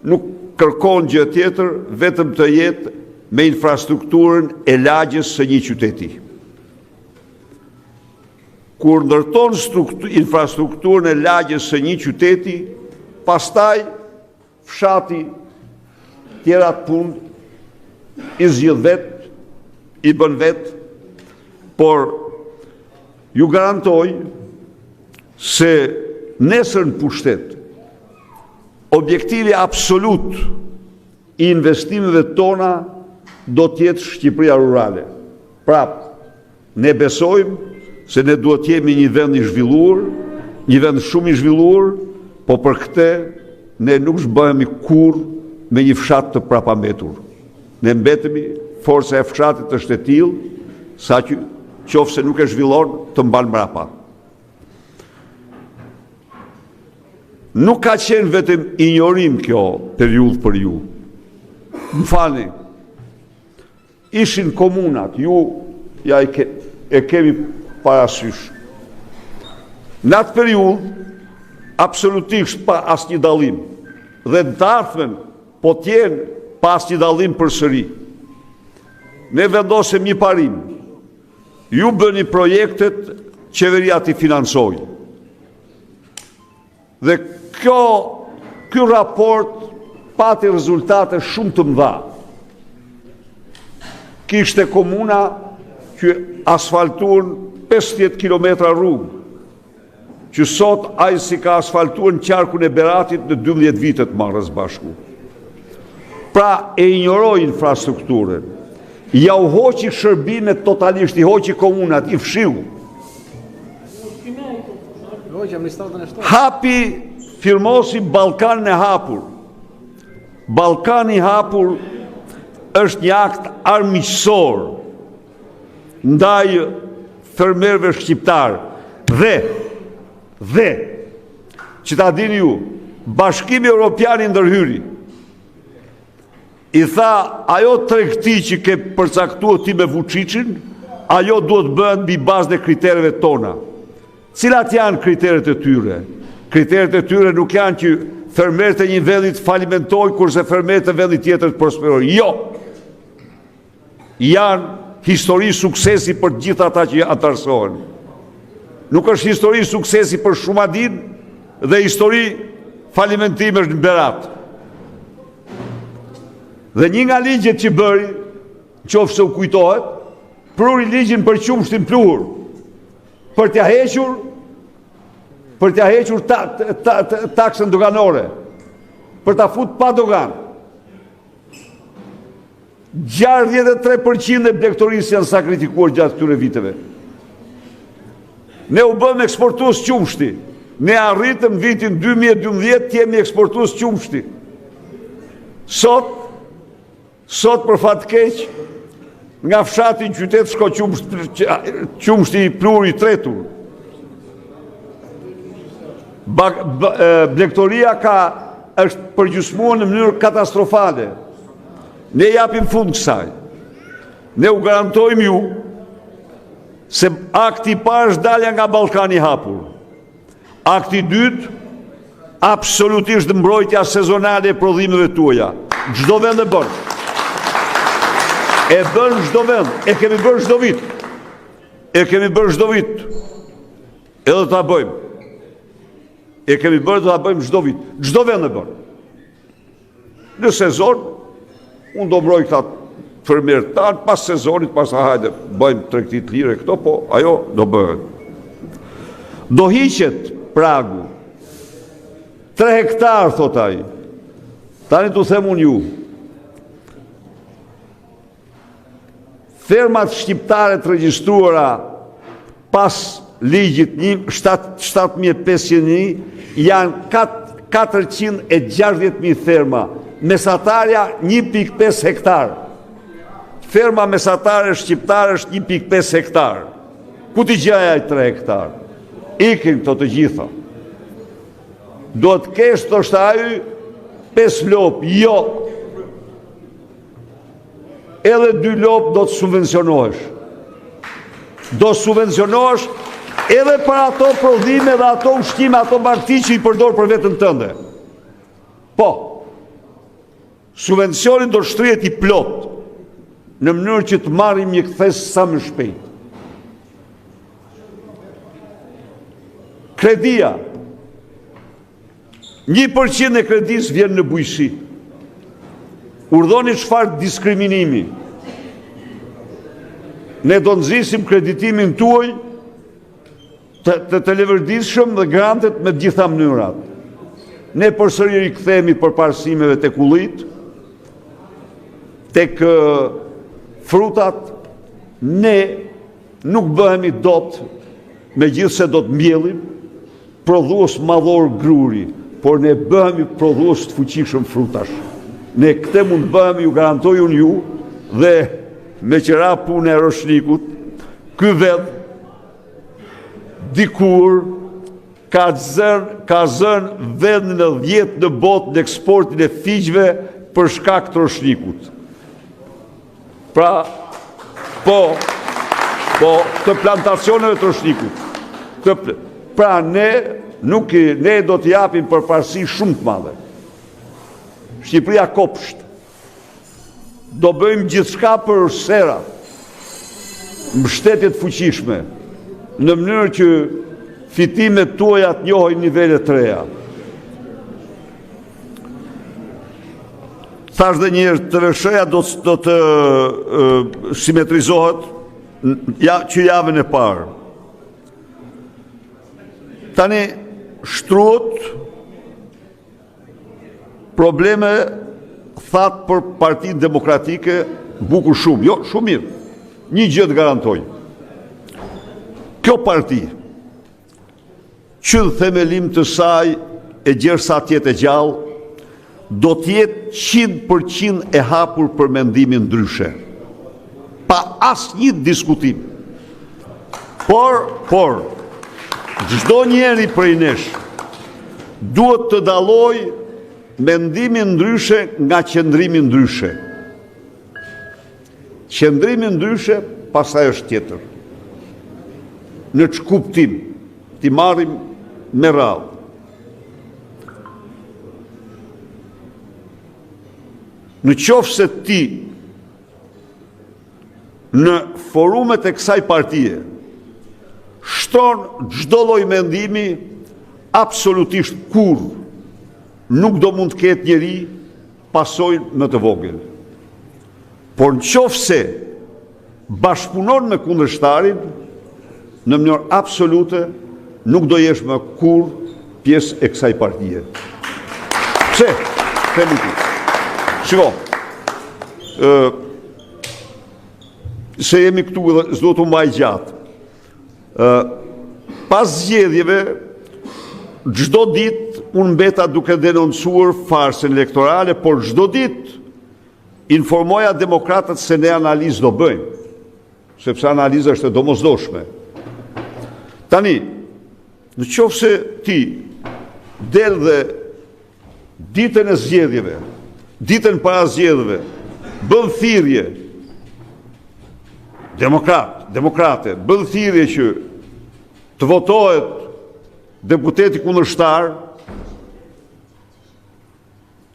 nuk kërkon gjë tjetër vetëm të jetë me infrastrukturën e lagjes së një qyteti. Kur ndërton infrastrukturën e lagjes së një qyteti, pastaj fshati tjera të punë i zgjidh vet, i bën vet, por ju garantoj se nesër në pushtet objektivi absolut i investimeve tona do t'jetë Shqipëria rurale. Prap, ne besojmë se ne duhet jemi një vend i zhvilluar, një vend shumë i zhvilluar, po për këtë ne nuk zbëhemi kur me një fshat të prapambetur. Ne mbetemi, forca e fshatit është e tillë, sa që qofse nuk e zhvillon të mban mbrapa. Nuk ka qenë vetëm injorim kjo periudhë për ju. Më falni, ishin komunat, ju ja e kemi parasysh. Në atë periudhë, absolutisht pa asnjë dallim, dhe në të ardhmen po t'jenë pa asnjë dallim përsëri. Ne vendosëm një parim, ju bëni projektet, qeveria t'i financojë. Dhe ky raport pati rezultate shumë të mëdha. Kishte komuna që asfaltuan 50 kilometra rrugë, që sot ai si ka asfaltuar në qarkun e Beratit në 12 vitet marrës bashku. Pra e injoroi infrastrukturën, ja u hoqi shërbimet totalisht, i hoqi komunat, i fshiu. Hapi, firmosi Ballkanin e hapur. Ballkani i hapur është një akt armiqësor ndaj fermerëve shqiptar dhe që ta dini ju, Bashkimi Evropian i ndërhyri i tha, ajo tregti që ke përcaktuar ti me Vučićin, ajo duhet bëhet mbi bazën e kritereve tona. Cilat janë kriteret e tyre? Kriteret e tyre nuk janë që fermerët e një vendi të falimentojnë kurse fermerët e vendit tjetër të prosperojnë. Jo. Janë histori suksesi për të gjithë ata që antarësohen. Nuk është histori suksesi për Shumadin dhe histori falimentime është në Berat. Dhe një nga ligjet që bëri, qoftë se u kujtohet, pruri ligjin për qumshtin pluhur, për t'ja hequr taksën doganore, për t'a fut pa dogan. 63% e blegtorisë janë sakritikuar gjatë këtyre viteve. Ne u bëm eksportues qumshti. Ne arritëm vitin 2012 të jemi eksportues qumshti. Sot për fat keq, nga fshati në qytet shko qumshti i plur i tretur. Blegtoria është përgjysmuar në mënyrë katastrofale. Ne japim fund kësaj. Ne u garantojmë ju se akti i parë është dalja nga Ballkani i hapur. Akti i dytë, absolutisht mbrojtja sezonale e prodhimeve tuaja. Çdo vend e bën. E bën çdo vend, e kemi bërë çdo vit. Edhe ta bëjmë. E kemi bërë dhe ta bëjmë çdo vit. Çdo vend e bën. Në sezon, unë do mbroj këta fermerët tanë, pas sezonit, pas hajde, bëjmë tregtit lire këto, po ajo do bëhet. Do hiqet pragu 3 hektar, thot ai. Tani t'u them unë ju. Fermat shqiptare të regjistruara pas ligjit 7501 janë 460.000 ferma. Mesatarja 1.5 hektar. Ferma mesatare shqiptare është 1.5 hektar. Ku t'i gjaja i 3 hektar? Ikin këto të gjitha. Do të kesh të shtaj 5 lop, jo. Edhe 2 lop do të subvencionohesh. Do subvencionohesh edhe për ato prodhime dhe ato ushqime, ato marti që i përdor për vetën tënde. Po, subvencionin do shtrihet i plot, në mënyrë që të marrim një kthes sa më shpejt. Kredia. 1% e kredis vjen në bujqësi. Urdhoni çfarë diskriminimi. Ne do nxisim kreditimin tuaj të levërdishëm dhe grantet me gjitha mënyrat. Ne përsëri rikthehemi përparësimeve tek ullit, tek frutat, ne nuk bëhemi dot, megjithse do të mbjellim prodhues madhor gruri, por ne bëhemi prodhues të fuqishëm frutash. Ne këtë mund bëhemi, ju garantoj unë ju, dhe me qëra punë e Roshnikut, ky vend dikur ka zënë vendin e 10 në botë në eksportin e fiqve për shkak të Roshnikut. Pra, po, të plantacioneve të Roshnikut. Pra, ne do të japim përparësi shumë të madhe. Shqipëria kopsht. Do bëjmë gjithçka për sera, mbështetje të fuqishme, në mënyrë që fitimet tuaja të njohin nivele të reja. Thash dhe njërë, të vëshëja do të simetrizohet që javën e parë. Tani, shtruhet probleme thatë për Partinë Demokratike, bukur shumë, jo, shumë mirë. Një gjë të garantoj. Kjo parti, që në themelim të saj e gjerë sa tjetë e gjallë, do tjetë 100% e hapur për mendimin ndryshe. Pa asë një diskutim. Por, çdo njeri prej nesh duhet të dalloj mendimin ndryshe nga qëndrimi ndryshe. Qëndrimi ndryshe pastaj është tjetër. Në ç'kuptim ti marrim me radhë. Në qoftë se ti në forumet e kësaj partie shton çdo lloj mendimi, absolutisht kurrë nuk do mund të ketë njeri pasojë më të vogël. Por në qoftë se bashkëpunon me kundërshtarin, në mënyrë absolute, nuk do jesh më kurrë pjesë e kësaj partie. Pse? Themi ti. Shiko, se jemi këtu dhe s'do të mbaj gjatë. Pas zgjedhjeve, çdo ditë unë mbeta duke denoncuar farsën elektorale, por çdo ditë informoja demokratët se ne analizë do bëjmë, sepse analiza është e domosdoshme. Tani, në qoftë se ti del dhe ditën e zgjedhjeve, ditën para zgjedhjeve, bën thirrje demokrate, bën thirrje që të votohet deputeti kundërshtar,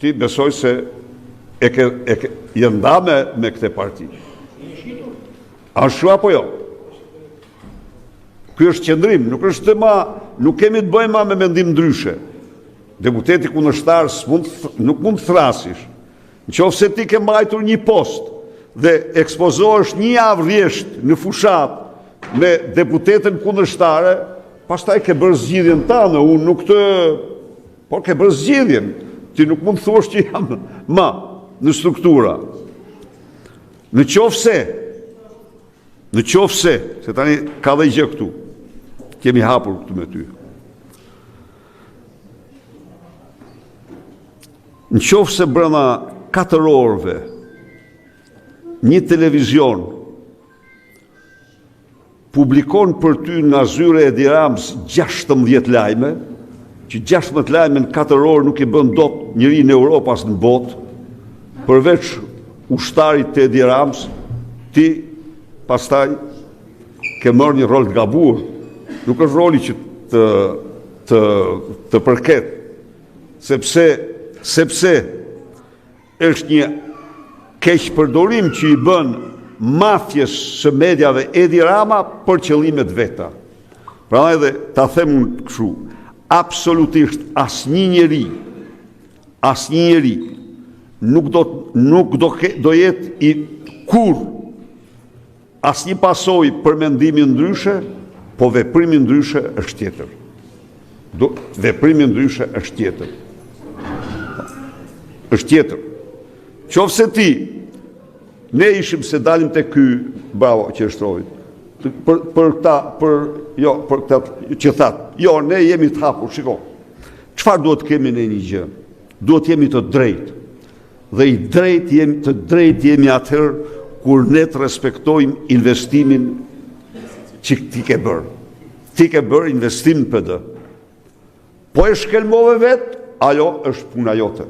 ti besoj se je nda me këte parti. Ashtu apo jo? Ky është qëndrim, nuk kemi të bëjmë me mendim ndryshe. Deputeti kundërshtar nuk mund të thrasish. Në qoftë se ti ke mbajtur një post dhe ekspozohesh një javë rresht në fushat me deputetën kundërshtare, pastaj ke bërë zgjidhjen tënde, unë nuk të por ke bërë zgjidhjen, ti nuk mund të thuash që jam ma në struktura. Në qoftë se tani ka dhe gjë këtu, kemi hapur këtu me ty. Në qoftë se brenda 4 orëve, një televizion publikon për ty nga zyre e Dirams 16 lajme, që 16 lajme në 4 orë nuk i bën dot njëri në Europë as në botë, përveç ushtarit të Edi Rams, ti pastaj ke mërë një rol të gabuar. Nuk është roli që të përket, sepse është një keq përdorim që i bën mafjes së mediave Edi Rama për qëllimet veta. Prandaj dhe ta them unë kështu, absolutisht asnjë njeri nuk do jetë i kur asnjë pasojë për mendimin ndryshe, po veprimi ndryshe është tjetër. Veprimi ndryshe është tjetër. Është tjetër. Qofse ti, ne ishim se dalim të ky, bravo që shtrojit, për këta që thatë, jo, ne jemi të hapur, shiko, çfarë duhet kemi në një gjë? Duhet jemi të drejtë, dhe të drejtë jemi atëherë kur ne të respektojmë investimin që ti ke bërë. Ti ke bërë investimin PD. Po e shkelmove vetë, ajo është puna jote.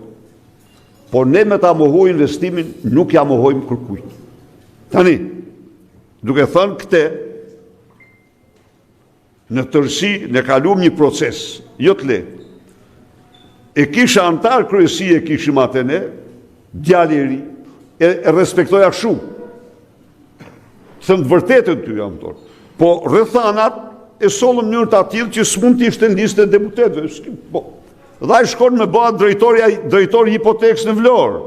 Po ne me ta mohoj investimin, nuk ja mohojmë kërkujt. Tani, duke thënë këte, në tërsi, ne kalum një proces, jo të lehtë. E kisha antar kryesi e kishim atë ne, djali i ri, e respektoja shumë. Thëmë të vërtetën ty jam torë. Po rrethanat e sollën mënyrë të atillë që s'mund të ishte në listën e deputetëve. Po, dhe ai shkon me bëhet drejtori hipotekës në Vlorë.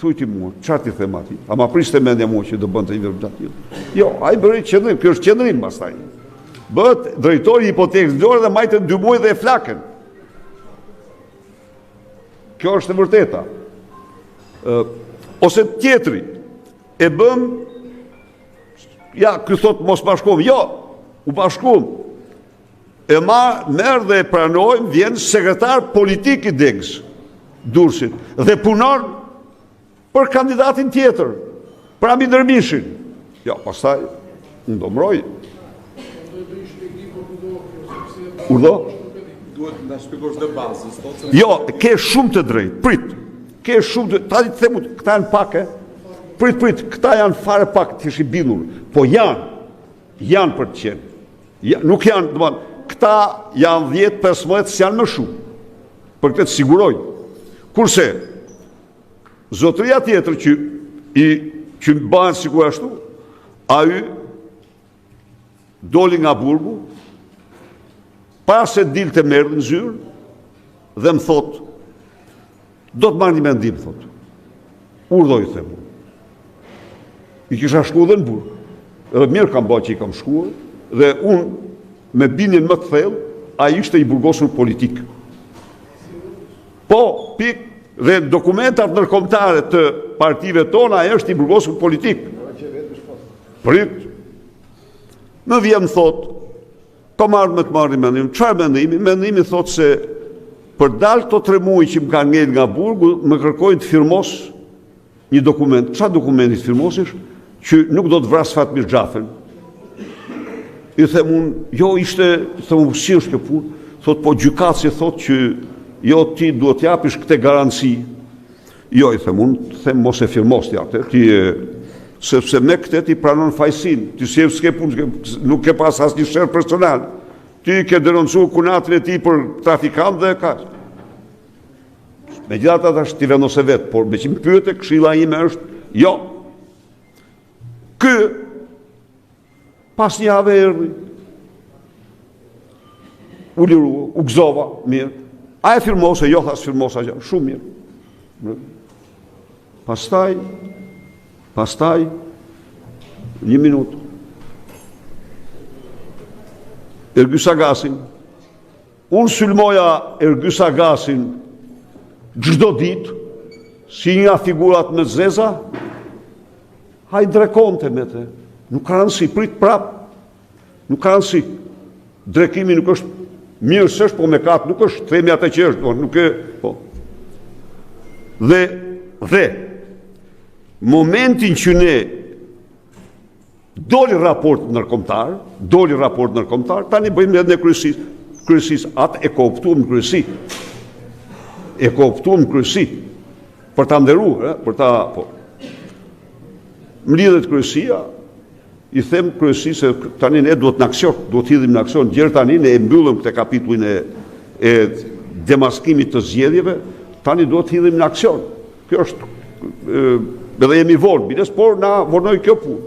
Thuj ti mua, çfarë ti them atij? A ma priste mendja mua që do bënte një veprim të tillë? Jo, ai bëri qendrim, kjo është qendrim pastaj. Bëhet drejtori hipotekës në Vlorë dhe majtën 2 muaj dhe e flakën. Kjo është e vërteta. Ose tjetri, e bëm, ja, ky thot mos bashkohem, jo, u bashkohem. E merë dhe e pranojmë, vjen sekretar politik i Degës, Durrësit, dhe punon për kandidatin tjetër, për Ami Dermishin. Ja, pastaj, unë do mbroj. Urdo? Duhet nga shpjegosh dhe bazës. Jo, ke shumë të drejtë, prit. Ke shumë të, ta di të themu, këta janë pak, prit, këta janë fare pak të ishi bindur, po janë për të qenë. Nuk janë, dhe man, këta janë 10-15, s'janë më shumë, për këtë të siguroj. Kurse, zotëria tjetër që bëhen sikur ashtu, a ju doli nga burgu, para se dilë të merë në zyrë, dhe më thotë, do të marrë një mendim, thotë. Urdhoj, themu. I kisha shku dhe në burë. Edhe mirë kam bëjë që i kam shku, dhe unë me bindjen më të thellë, a ishte i burgosur politik. Po, pik, dhe dokumentat ndërkombëtare të partive tona, a është i burgosur politik. Prit. Më vjen thotë, po marrë me të marrë mendim. Çfarë mendimi? Mendimi thotë se për dalë këto 3 muaj që më kanë ngel nga burgu, më kërkojnë të firmos një dokument. Çfarë dokumenti të firmosish? Që nuk do të vras Fatmir Xhafën. I them unë, jo ishte, them si është kjo punë? Thotë po gjykatësi thotë që jo ti duhet t'japish këtë garanci. Jo, i them unë, them mos e firmos ti atë, sepse me këtë ti pranon fajsin, ti si e s'ke punë, nuk ke pas asnjë shërb personal. Ti ke denoncuar kunatin e ti për trafikant dhe ka. Megjithatë tash ti vendose vetë, por me që më pyete, këshilla ime është, jo. Ky pas një javë erdhi. U lirua, u gëzova, mirë. A e firmose, jo thas firmosa, shumë mirë. Pastaj, një minutë, Ergy Sagasin, Unë sulmoja Ergys Agasin çdo ditë, si nga figurat me zeza, hajde drekonte me te. Nuk ka rëndësi, prit prap. Nuk ka rëndësi. Drekimi nuk është mirë s'është, po me katë nuk është, themi atë që është, nuk e, po. Dhe, momentin që ne doli raport nërkombëtar, tani bëjmë edhe në kryesis, atë e kooptuam në kryesi, për ta nderuar, për ta, po. Më lidhet kryesia, i them kryesi se tani ne duhet në aksion, duhet hidhim në aksion, gjerë tani ne e mbyllëm këtë kapitullin e demaskimit të zgjedhjeve, tani duhet hidhim në aksion. Kjo është, edhe jemi vonë, bides, por na vonoj kjo punë.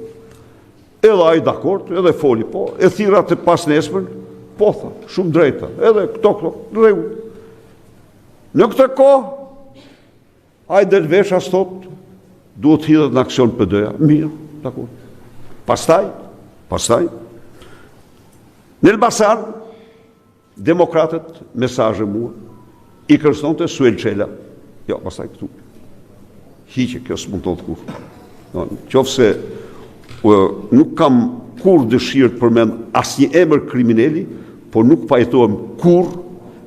Edhe ai dakord, edhe foli, po, e thirrat e pas nesmën, po tha, shumë drejta, edhe këto, rregull. Në këtë kohë, ai del vesh as thot, duhet hidhet në aksion PD-ja, mirë, dakord. Pastaj, në Elbasan, demokratët, mesazhe mua, i kërcënonte Suel Çela. Jo, pastaj këtu. Hiqe, kjo s'mund të kur. Qofse nuk kam kur dëshirë të përmend asnjë emër kriminali, por nuk pajtohem kur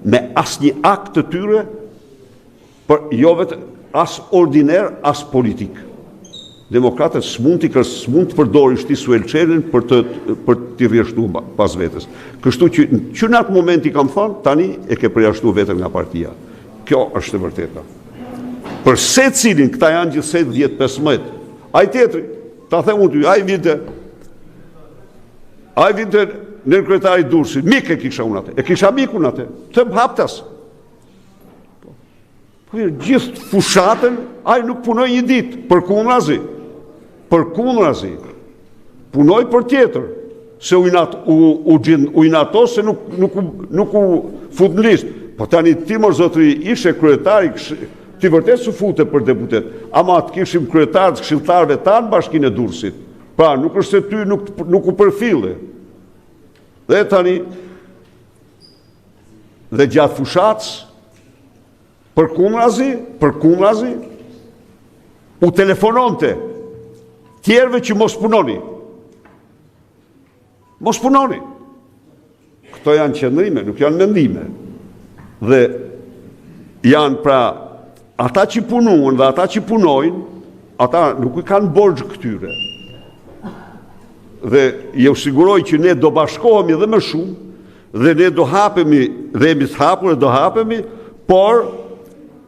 me asnjë akt të tyre, për jo vetëm as ordiner, as politik. Demokratët s'mund të përdorin shti Suel Çelën për t'i rrjeshtuar pas vetes. Kështu që në atë moment i kam thënë, tani e ke përjashtuar veten nga partia. Kjo është e vërteta. Për secilin, këta janë gjithsej 10-15. Ai tjetri, ta them unë ty, ai vinte në kryetari Durrësit, mik e kisha unë atë. E kisha mikun atë. Të më haptas. Gjithë fushatën, ai nuk punoj një ditë, përkundrazi. Punoj për tjetër, se u inatos se nuk u fut në listë. Po tani ti mor zotri ishe kryetari, ti vërtet su fute për deputet, ama të kishim kryetarët këshilltarëve tanë bashkinë e Durrësit. Pra, nuk është se ty nuk u përfille. Dhe tani, dhe gjatë fushatës, përkundrazi, u telefononte tjerëve që mos punoni. Këto janë qëndrime, nuk janë mendime. Dhe janë pra, ata që punuan dhe ata që punojnë, ata nuk i kanë borxh këtyre. Dhe ju siguroj që ne do bashkohemi dhe më shumë, dhe ne do hapemi, dhe jemi të hapur e do hapemi, por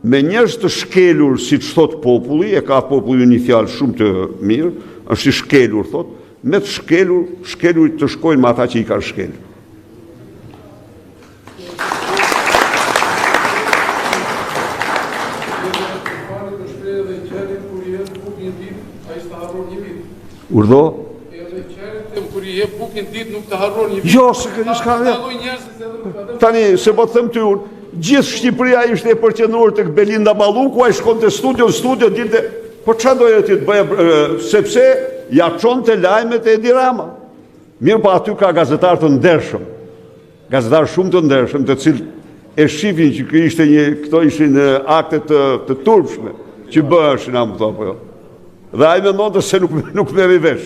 me njerëz të shkelur, si që thot populli, e ka populli një fjalë shumë të mirë, është i shkelur, thot, me të shkelur të shkojnë me ata që i kanë shkelur. Urdhë? Edhe qerit kur i jep bukën ditë nuk të harron një vit. Jo, s'ka. Tani, se po të them ty unë, gjithë Shqipëria ishte e përqendruar tek Belinda Balluku, ai shkonte studio, dilte, po çfarë doja ti të bëja, sepse ja çonte lajmet e Edi Rama. Mirë, po aty ka gazetarë të ndershëm. Gazetarë shumë të ndershëm, të cilët e shifin që këto ishin akte të turpshme që bëheshin, apo thonë jo. Dhe ai mendonte se nuk merri vesh.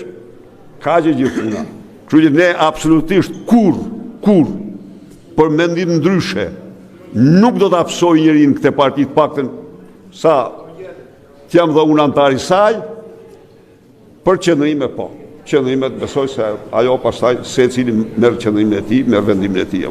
Ka gjithë puna. Kështu që ne absolutisht kur për mendim ndryshe nuk do të hapsoj njërin këtë parti të paktën sa t'jam dhe unë antar i saj, për qëndrime po. Qëndrimet besoj se ajo pastaj secili merr qëndrimin e tij, merr vendimin e tij.